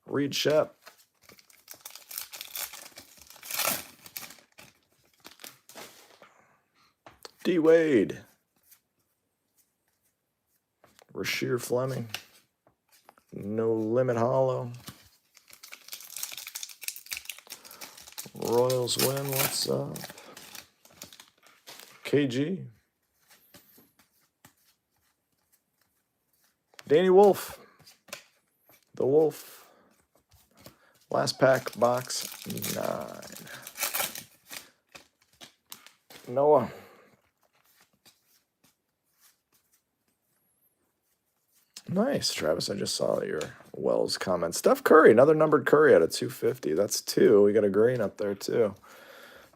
Speaker 1: Reed Shep. D. Wade. Rasheer Fleming. No Limit Hollow. Royals win. What's up? KG. Danny Wolf. The Wolf. Last pack, box 9. Noah. Nice, Travis. I just saw your Wells comment. Steph Curry, another numbered Curry at a 250. That's 2. We got a green up there, too.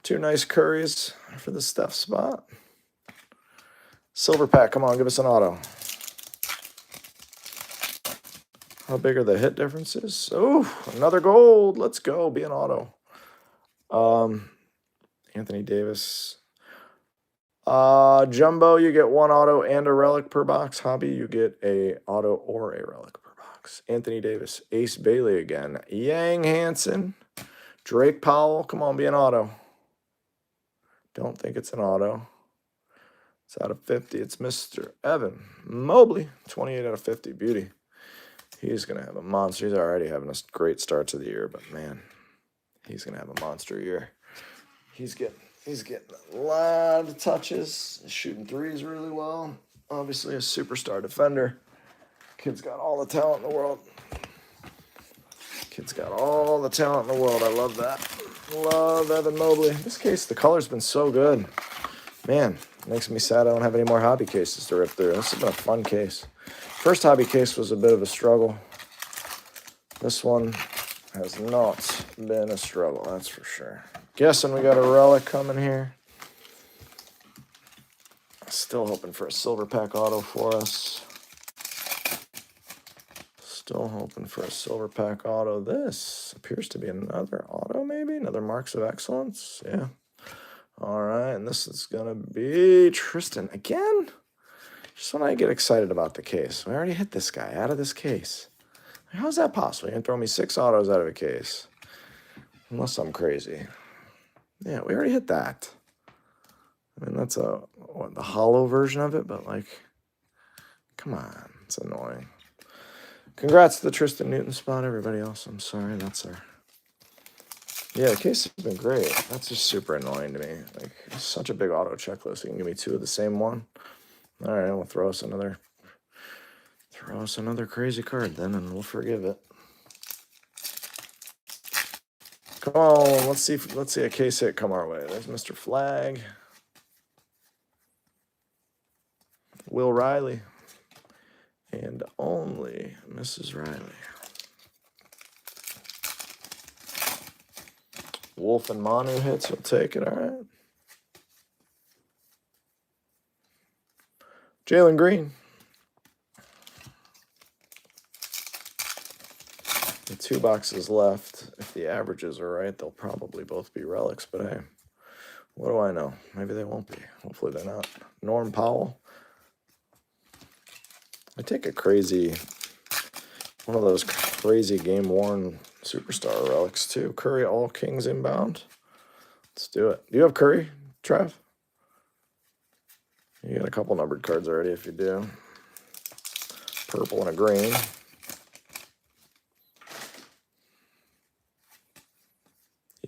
Speaker 1: 2 nice Currys for the Steph spot. Silver pack, come on, give us an auto. How big are the hit differences? Oh, another gold. Let's go. Be an auto. Anthony Davis. Jumbo, you get 1 auto and a relic per box. Hobby, you get a auto or a relic per box. Anthony Davis. Ace Bailey again. Yang Hansen. Drake Powell. Come on, be an auto. Don't think it's an auto. It's out of 50. It's Mr. Evan Mobley. 28 out of 50. Beauty. He's going to have a monster. He's already having a great start to the year, but man, he's going to have a monster year. He's getting a lot of touches, shooting threes really well. Obviously a superstar defender. Kid's got all the talent in the world. Kid's got all the talent in the world. I love that. Love Evan Mobley. In this case, the color's been so good. Man, makes me sad I don't have any more hobby cases to rip through. This has been a fun case. First hobby case was a bit of a struggle. This one has not been a struggle, that's for sure. Guessing we got a relic coming here. Still hoping for a silver pack auto for us. Still hoping for a silver pack auto. This appears to be another auto, maybe? Another Marks of Excellence? Yeah. All right, and this is going to be Tristan again. Just when I get excited about the case. We already hit this guy out of this case. How's that possible? You can throw me 6 autos out of a case. Unless I'm crazy. Yeah, we already hit that. I mean, that's the hollow version of it, but like, come on. It's annoying. Congrats to the Tristan Newton spot, everybody else. I'm sorry, that's our... Yeah, the case has been great. That's just super annoying to me. Like, it's such a big auto checklist. You can give me 2 of the same one. All right, we'll throw us another crazy card then, and we'll forgive it. Come on, let's see a case hit come our way. There's Mr. Flag, Will Riley, and only Mrs. Riley. Wolf and Manu hits. We'll take it. All right. Jalen Green. The 2 boxes left. If the averages are right, they'll probably both be relics. But hey, what do I know? Maybe they won't be. Hopefully they're not. Norm Powell. I take one of those crazy game-worn superstar relics too. Curry All Kings inbound. Let's do it. Do you have Curry, Trev? You got a couple numbered cards already if you do. Purple and a green.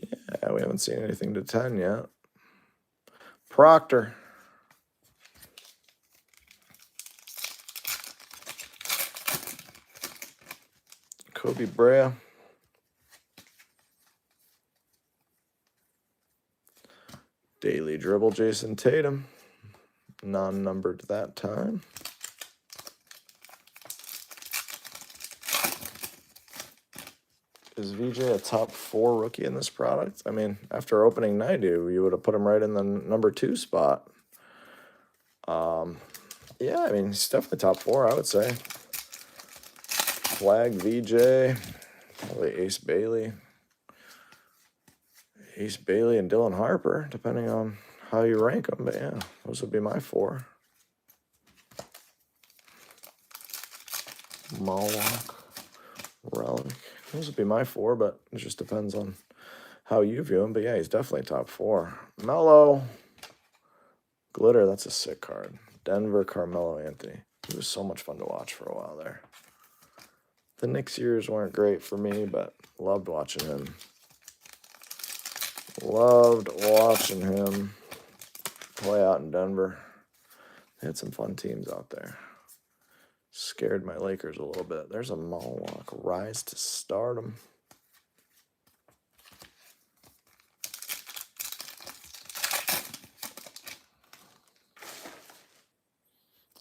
Speaker 1: Yeah, we haven't seen anything to 10 yet. Proctor. Kobe Brea. Daily Dribble, Jason Tatum. Non-numbered that time. Is VJ a top 4 rookie in this product? I mean, after opening night, you would have put him right in the number 2 spot. Yeah, I mean, he's definitely top 4, I would say. Flag, VJ, probably Ace Bailey, and Dylan Harper, depending on how you rank them. But yeah, those would be my 4. Mallock, Relic. Those would be my 4, but it just depends on how you view him. But yeah, he's definitely top 4. Mello, Glitter, that's a sick card. Denver, Carmelo Anthony. He was so much fun to watch for a while there. The Knicks years weren't great for me, but loved watching him. Loved watching him play out in Denver. They had some fun teams out there. Scared my Lakers a little bit. There's a Mallock, Rise to Stardom.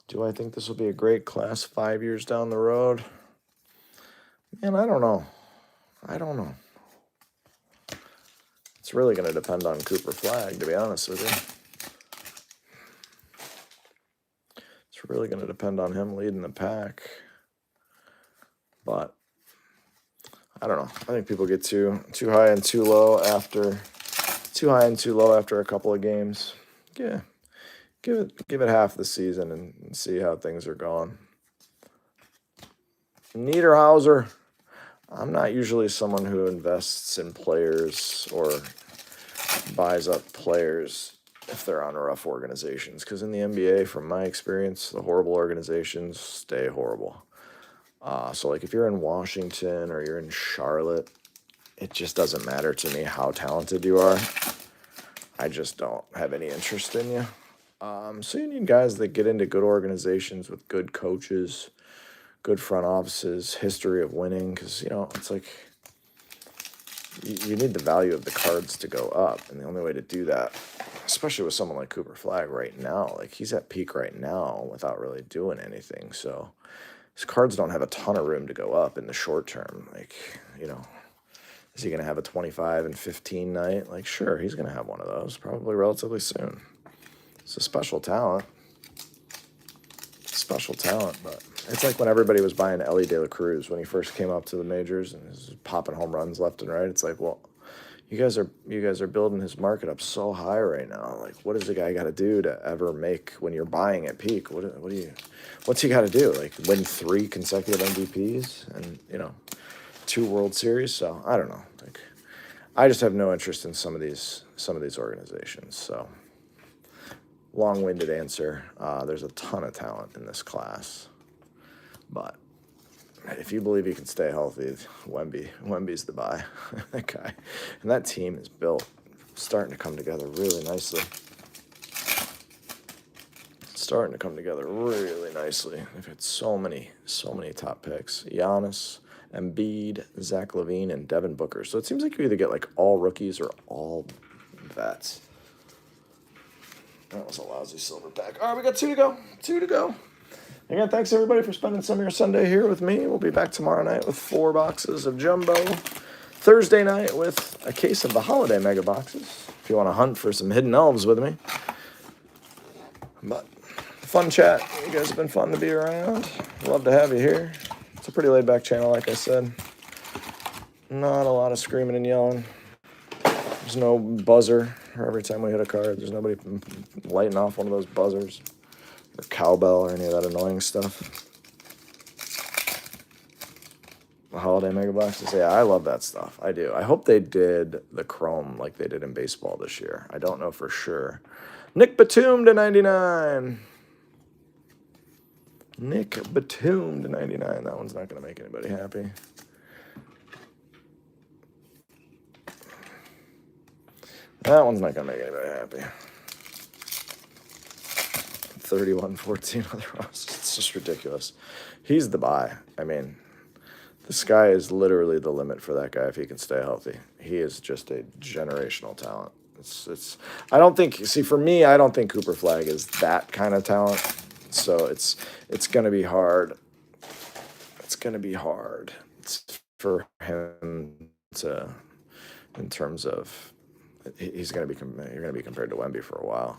Speaker 1: Do I think this will be a great class 5 years down the road? Man, I don't know. It's really going to depend on Cooper Flag, to be honest with you. It's really going to depend on him leading the pack. But I don't know. I think people get too high and too low after a couple of games. Yeah. Give it half the season and see how things are going. Niederhauser. I'm not usually someone who invests in players or buys up players if they're on rough organizations. Because in the NBA, from my experience, the horrible organizations stay horrible. So like if you're in Washington or you're in Charlotte, it just doesn't matter to me how talented you are. I just don't have any interest in you. So you need guys that get into good organizations with good coaches, good front offices, history of winning, because, it's like you need the value of the cards to go up, and the only way to do that, especially with someone like Cooper Flag right now, like he's at peak right now without really doing anything, so his cards don't have a ton of room to go up in the short term. Like, is he going to have a 25 and 15 night? Like, sure, he's going to have one of those probably relatively soon. It's a special talent, but it's like when everybody was buying Ellie De La Cruz when he first came up to the majors and was popping home runs left and right. It's like, well, you guys are building his market up so high right now. Like, what does the guy got to do to ever make when you're buying at peak? What's he got to do? Like, win 3 consecutive MVPs and 2 World Series? So I don't know. Like, I just have no interest in some of these organizations. So. Long-winded answer. There's a ton of talent in this class, but if you believe he can stay healthy, Wemby's the buy. That guy. And that team is built, starting to come together really nicely. Starting to come together really nicely. They've had so many top picks. Giannis, Embiid, Zach LaVine, and Devin Booker. So it seems like you either get like all rookies or all vets. That was a lousy silver pack. All right, we got 2 to go. 2 to go. Again, thanks everybody for spending some of your Sunday here with me. We'll be back tomorrow night with 4 boxes of Jumbo. Thursday night with a case of the holiday mega boxes. If you want to hunt for some hidden elves with me. But fun chat. You guys have been fun to be around. Love to have you here. It's a pretty laid back channel, like I said. Not a lot of screaming and yelling. There's no buzzer every time we hit a card. There's nobody lighting off one of those buzzers or cowbell or any of that annoying stuff. The holiday mega boxes, yeah, I love that stuff. I do. I hope they did the chrome like they did in baseball this year. I don't know for sure. Nick Batum to 99. Nick Batum to 99. That one's not going to make anybody happy. That one's not going to make anybody happy. 31-14 on the roster. It's just ridiculous. He's the buy. I mean, the sky is literally the limit for that guy if he can stay healthy. He is just a generational talent. It's. I don't think. See, for me, I don't think Cooper Flagg is that kind of talent. So it's going to be hard. It's going to be hard for him to, in terms of, he's going to be. You're going to be compared to Wemby for a while.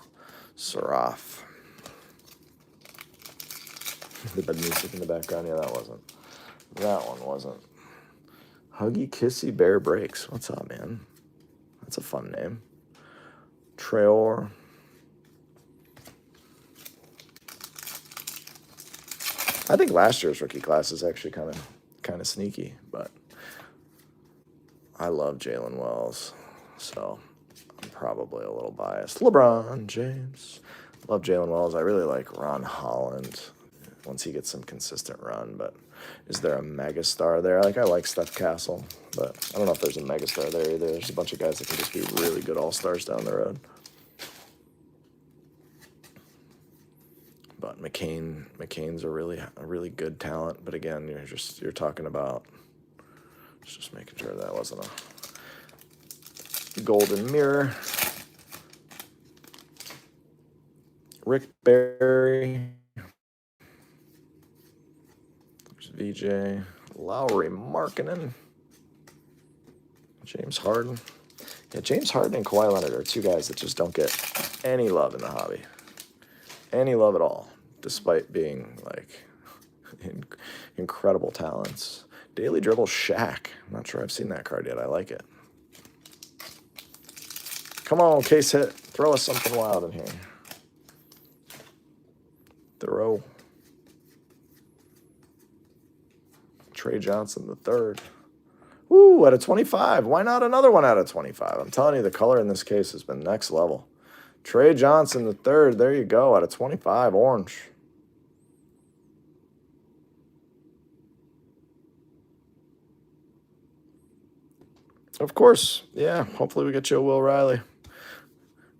Speaker 1: Saraf. The bed music in the background. Yeah, that wasn't. That one wasn't. Huggy Kissy Bear Breaks. What's up, man? That's a fun name. Traor. I think last year's rookie class is actually kind of sneaky, but I love Jalen Wells, so I'm probably a little biased. LeBron James. Love Jalen Wells. I really like Ron Holland once he gets some consistent run, but is there a megastar there? I like Steph Castle, but I don't know if there's a megastar there either. There's a bunch of guys that can just be really good all-stars down the road. But McCain's a really good talent, but again, you're talking about just making sure that wasn't a golden mirror. Rick Barry. There's VJ. Lowry Markkinen. James Harden. Yeah, James Harden and Kawhi Leonard are 2 guys that just don't get any love in the hobby. Any love at all, despite being like incredible talents. Daily Dribble Shaq. I'm not sure I've seen that card yet. I like it. Come on, case hit. Throw us something wild in here. Throw. Trey Johnson the third. Ooh, out of 25. Why not another one out of 25? I'm telling you, the color in this case has been next level. Trey Johnson the third. There you go. Out of 25, orange. Of course. Yeah, hopefully we get you a Will Riley.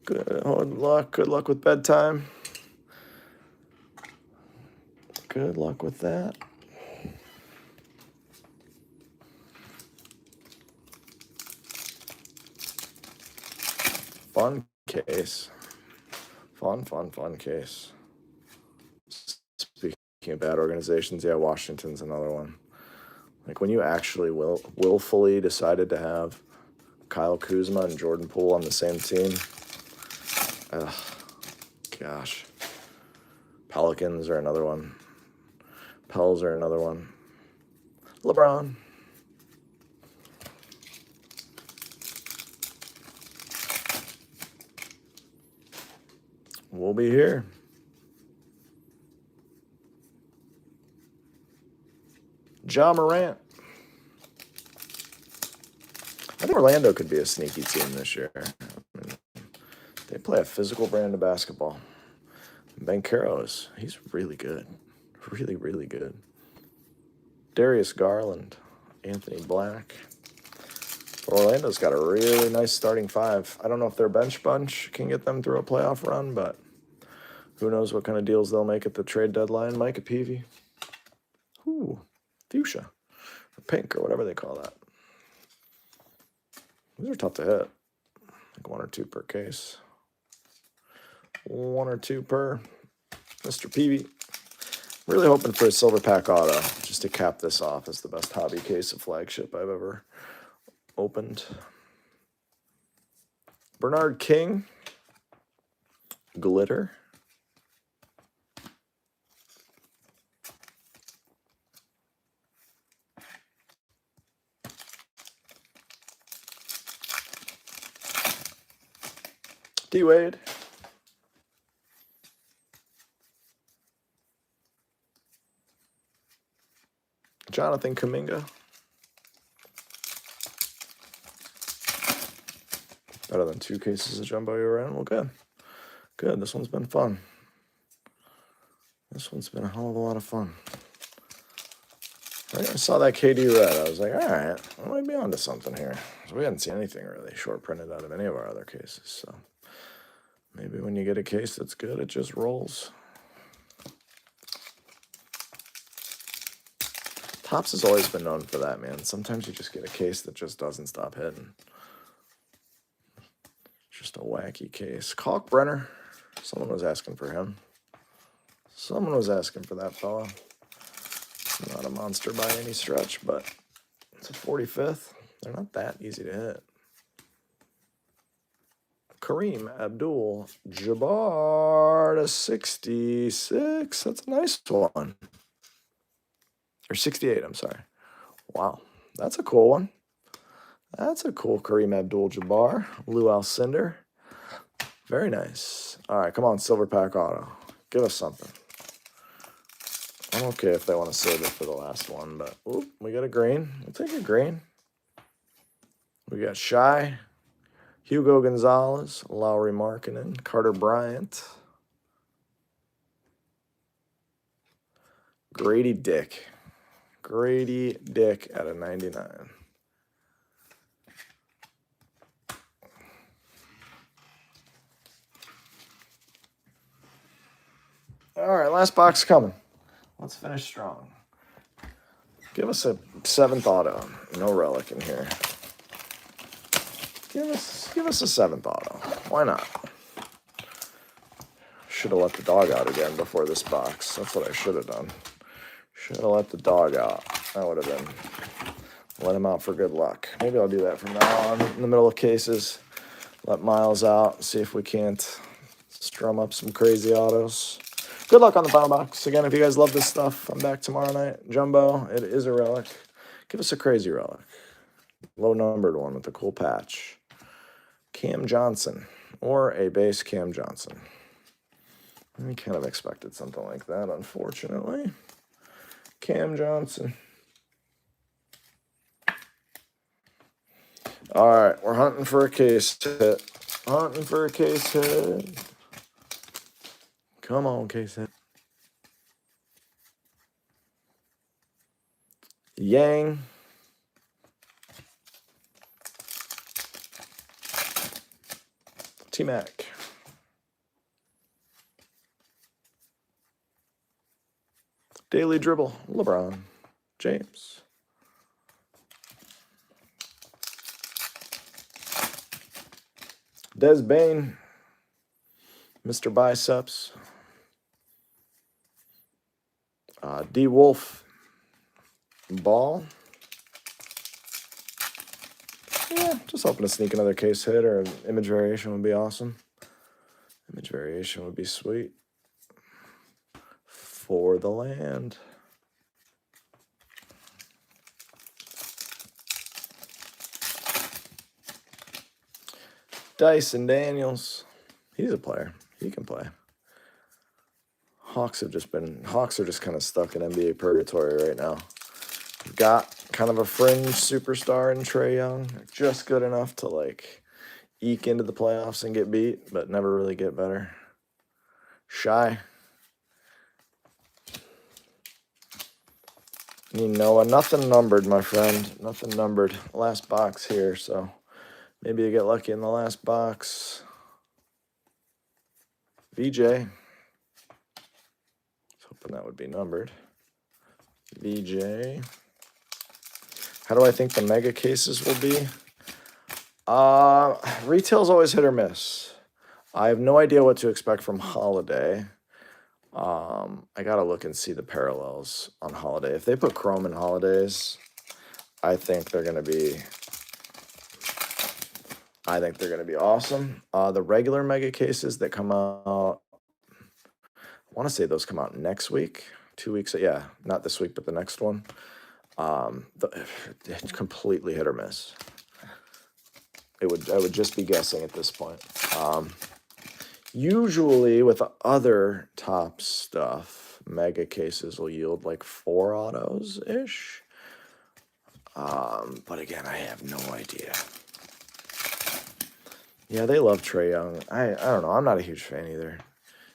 Speaker 1: Good luck. Good luck with bedtime. Good luck with that. Fun case. Fun case. Speaking of bad organizations, yeah, Washington's another one. Like when you actually willfully decided to have Kyle Kuzma and Jordan Poole on the same team. Ugh, gosh. Pelicans are another one. Pels are another one. LeBron. We'll be here. Ja Morant. I think Orlando could be a sneaky team this year. I mean, they play a physical brand of basketball. Banchero he's really good. Really, really good. Darius Garland, Anthony Black. Orlando's got a really nice starting five. I don't know if their bench bunch can get them through a playoff run, but who knows what kind of deals they'll make at the trade deadline. Micah Peavy. Ooh, fuchsia. Or pink, or whatever they call that. These are tough to hit. Like 1 or 2 per case. 1 or 2 per. Mr. Peavy. Really hoping for a silver pack auto, just to cap this off as the best hobby case of flagship I've ever opened. Bernard King. Glitter. D-Wade. Jonathan Kuminga. Better than 2 cases of jumbo you were in. Well, good. Good. This one's been fun. This one's been a hell of a lot of fun. Right? I saw that KD red. I was like, all right, I might be onto something here. So we hadn't seen anything really short printed out of any of our other cases. So maybe when you get a case that's good, it just rolls. Topps has always been known for that, man. Sometimes you just get a case that just doesn't stop hitting. Just a wacky case. Kalkbrenner. Someone was asking for him. Someone was asking for that fella. Not a monster by any stretch, but it's a 45th. They're not that easy to hit. Kareem Abdul-Jabbar to 66. That's a nice one. Or 68, I'm sorry. Wow, that's a cool one. That's a cool Kareem Abdul-Jabbar. Lou Alcindor. Very nice. All right, come on, silver pack auto. Give us something. I'm okay if they want to save it for the last one, but oop, we got a green. We'll take a green. We got Shy, Hugo Gonzalez, Lowry Markkanen, Carter Bryant, Grady Dick. Grady Dick at a 99. All right, last box coming. Let's finish strong. Give us a 7th auto. No relic in here. Give us a 7th auto. Why not? Should have let the dog out again before this box. That's what I should have done. Should have let the dog out. That would have been. Let him out for good luck. Maybe I'll do that from now on. In the middle of cases, let Miles out. See if we can't strum up some crazy autos. Good luck on the final box. Again, if you guys love this stuff, I'm back tomorrow night. Jumbo, it is a relic. Give us a crazy relic. Low-numbered one with a cool patch. Cam Johnson, or a base Cam Johnson. We kind of expected something like that, unfortunately. Cam Johnson. All right, we're hunting for a case hit. Hunting for a case hit. Come on, case hit. Yang. T-Mac. Daily Dribble. LeBron James. Des Bane. Mr. Biceps. D. Wolf. Ball. Yeah, just hoping to sneak another case hit or an image variation would be awesome. Image variation would be sweet. For the land. Dyson Daniels. He's a player. He can play. Hawks are just kind of stuck in NBA purgatory right now. Got kind of a fringe superstar in Trae Young. Just good enough to, like, eke into the playoffs and get beat, but never really get better. Shy. Noah, nothing numbered, my friend. Nothing numbered. Last box here, so maybe you get lucky in the last box. VJ. I was hoping that would be numbered. VJ. How do I think the mega cases will be? Retail's always hit or miss. I have no idea what to expect from Holiday. I gotta look and see the parallels on Holiday. If they put Chrome in Holidays, I think they're gonna be awesome. The regular mega cases that come out, I want to say those come out next week, 2 weeks. Yeah, not this week, but the next one. It's completely hit or miss. I would just be guessing at this point. Usually with other top stuff, mega cases will yield like 4 autos ish. But again, I have no idea. Yeah, they love Trae Young. I don't know. I'm not a huge fan either.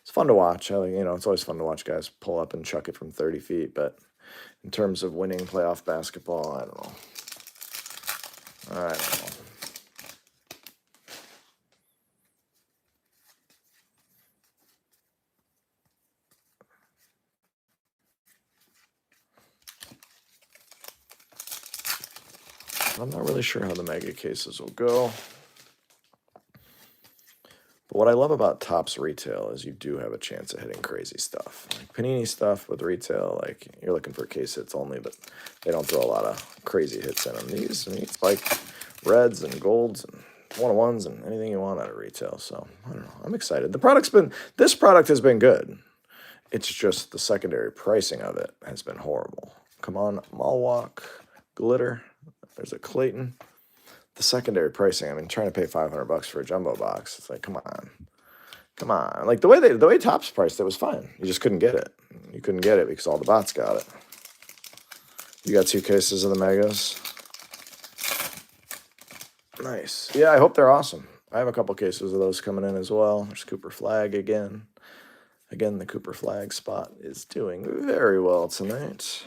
Speaker 1: It's fun to watch. It's always fun to watch guys pull up and chuck it from 30 feet. But in terms of winning playoff basketball, I don't know. I don't know. I'm not really sure how the mega cases will go. But what I love about Topps retail is you do have a chance of hitting crazy stuff. Like Panini stuff with retail, like you're looking for case hits only, but they don't throw a lot of crazy hits in them. These, it's like reds and golds and one-on-ones and anything you want out of retail. So I don't know. I'm excited. This product has been good. It's just the secondary pricing of it has been horrible. Come on, Malwalk, Glitter. There's a Clayton. The secondary pricing, trying to pay $500 for a jumbo box. It's like, come on. Like the way Topps priced it was fine. You just couldn't get it. You couldn't get it because all the bots got it. You got 2 cases of the megas. Nice. Yeah, I hope they're awesome. I have a couple cases of those coming in as well. There's Cooper Flag again. Again, the Cooper Flag spot is doing very well tonight.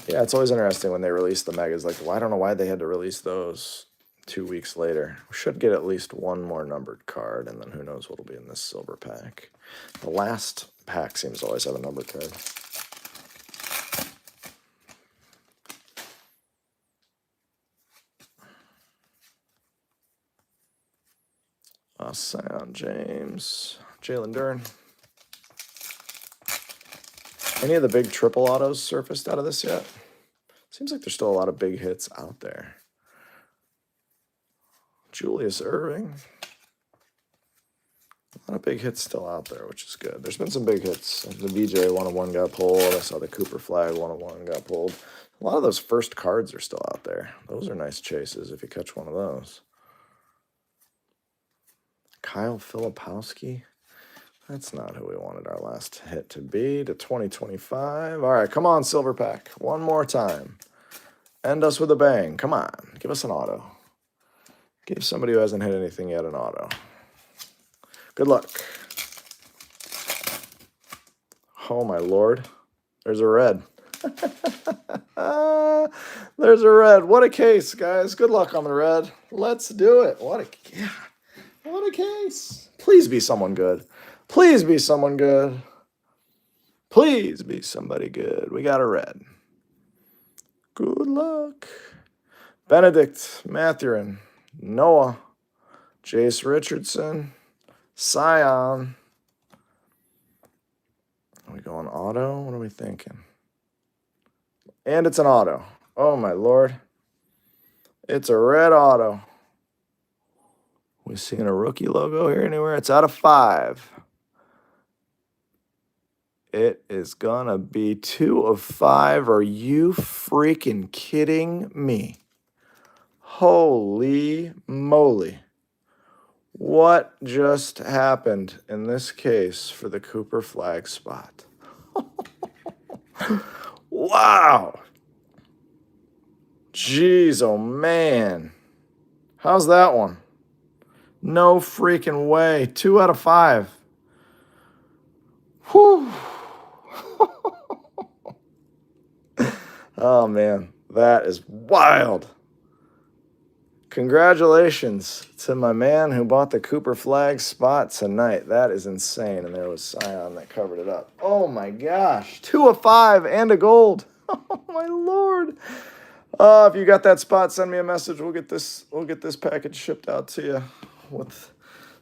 Speaker 1: Yeah, it's always interesting when they release the megas. Like, well, I don't know why they had to release those 2 weeks later. We should get at least one more numbered card, and then who knows what will be in this silver pack. The last pack seems to always have a numbered card. Sion James, Jalen Duren. Any of the big triple autos surfaced out of this yet? Seems like there's still a lot of big hits out there. Julius Erving. A lot of big hits still out there, which is good. There's been some big hits. The VJ 101 got pulled. I saw the Cooper Flag 101 got pulled. A lot of those first cards are still out there. Those are nice chases if you catch one of those. Kyle Filipowski. That's not who we wanted our last hit to be. To 2025. All right, come on, Silver Pack. One more time. End us with a bang. Come on. Give us an auto. Give somebody who hasn't hit anything yet an auto. Good luck. Oh, my Lord. There's a red. There's a red. What a case, guys. Good luck on the red. Let's do it. What a case. Please be someone good. Please be someone good. Please be somebody good. We got a red. Good luck. Benedict Mathurin, Noah, Jace Richardson, Sion. Are we going auto? What are we thinking? And it's an auto. Oh, my Lord. It's a red auto. We seeing a rookie logo here anywhere? It's out of 5. It is gonna be 2 of 5. Are you freaking kidding me? Holy moly. What just happened in this case for the Cooper Flag spot? Wow. Jeez, oh man. How's that one? No freaking way. 2 out of 5. Whew. Oh, man. That is wild. Congratulations to my man who bought the Cooper Flag spot tonight. That is insane. And there was Scion that covered it up. Oh, my gosh. 2 of 5 and a gold. Oh, my Lord. If you got that spot, send me a message. We'll get this package shipped out to you with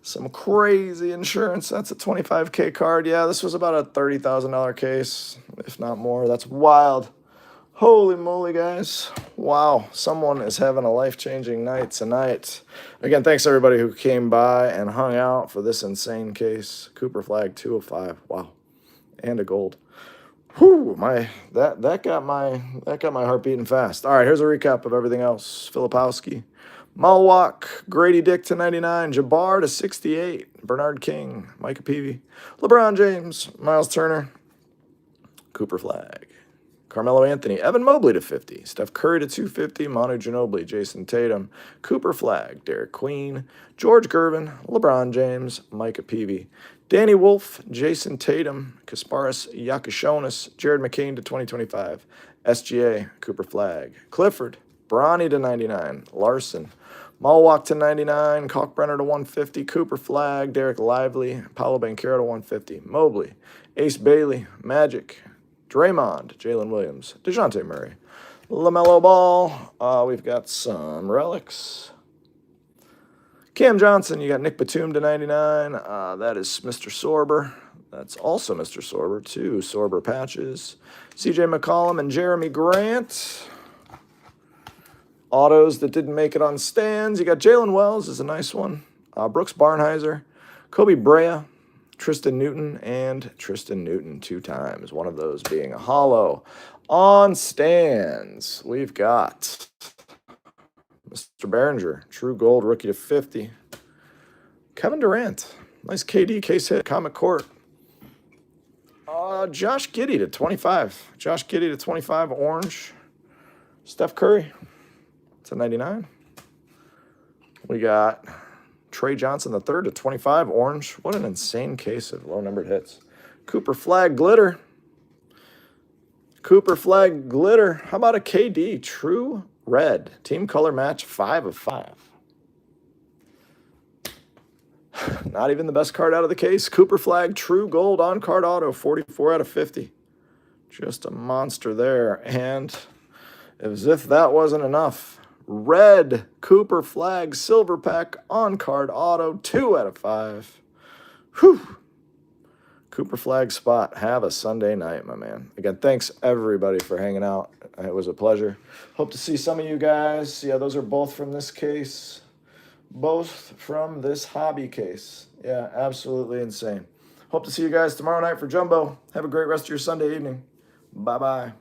Speaker 1: some crazy insurance. That's a 25K card. Yeah, this was about a $30,000 case, if not more. That's wild. Holy moly, guys. Wow, someone is having a life-changing night tonight. Again, thanks everybody who came by and hung out for this insane case. Cooper Flag 2 of 5. Wow. And a gold. Whew, that got my heart beating fast. All right, here's a recap of everything else. Filipowski, Malwalk, Grady Dick to 99, Jabbar to 68, Bernard King, Micah Peavy, LeBron James, Miles Turner, Cooper Flag, Carmelo Anthony, Evan Mobley to 50, Steph Curry to 250, Manu Ginobili, Jason Tatum, Cooper Flag, Derek Queen, George Gervin, LeBron James, Micah Peavy, Danny Wolf, Jason Tatum, Kasparis Yakashonis, Jared McCain to 2025, SGA, Cooper Flag, Clifford, Bronny to 99, Larson, Malwalk to 99, Kalkbrenner to 150, Cooper Flag, Derek Lively, Paolo Banchero to 150, Mobley, Ace Bailey, Magic, Draymond, Jalen Williams, DeJounte Murray, LaMelo Ball. We've got some relics. Cam Johnson, you got Nick Batum to 99. That is Mr. Sorber. That's also Mr. Sorber. 2 Sorber patches. CJ McCollum and Jeremy Grant. Autos that didn't make it on stands. You got Jalen Wells is a nice one. Brooks Barnheiser, Kobe Brea, Tristan Newton, and Tristan Newton 2 times. One of those being a hollow. On stands, we've got Mr. Behringer, True Gold, rookie to 50. Kevin Durant, nice KD case hit, Comic Court. Josh Giddey to 25. Josh Giddey to 25, orange. Steph Curry to 99. We got Trey Johnson the third to 25, orange. What an insane case of low-numbered hits. Cooper Flag glitter. Cooper Flag glitter. How about a KD True Red? Team color match, 5 of 5. Not even the best card out of the case. Cooper Flag True Gold on-card auto, 44 out of 50. Just a monster there. And as if that wasn't enough, red Cooper Flag Silver Pack on-card auto, 2 out of 5. Whew. Cooper Flag spot. Have a Sunday night, my man. Again, thanks everybody for hanging out. It was a pleasure. Hope to see some of you guys. Yeah, those are both from this case. Both from this hobby case. Yeah, absolutely insane. Hope to see you guys tomorrow night for Jumbo. Have a great rest of your Sunday evening. Bye-bye.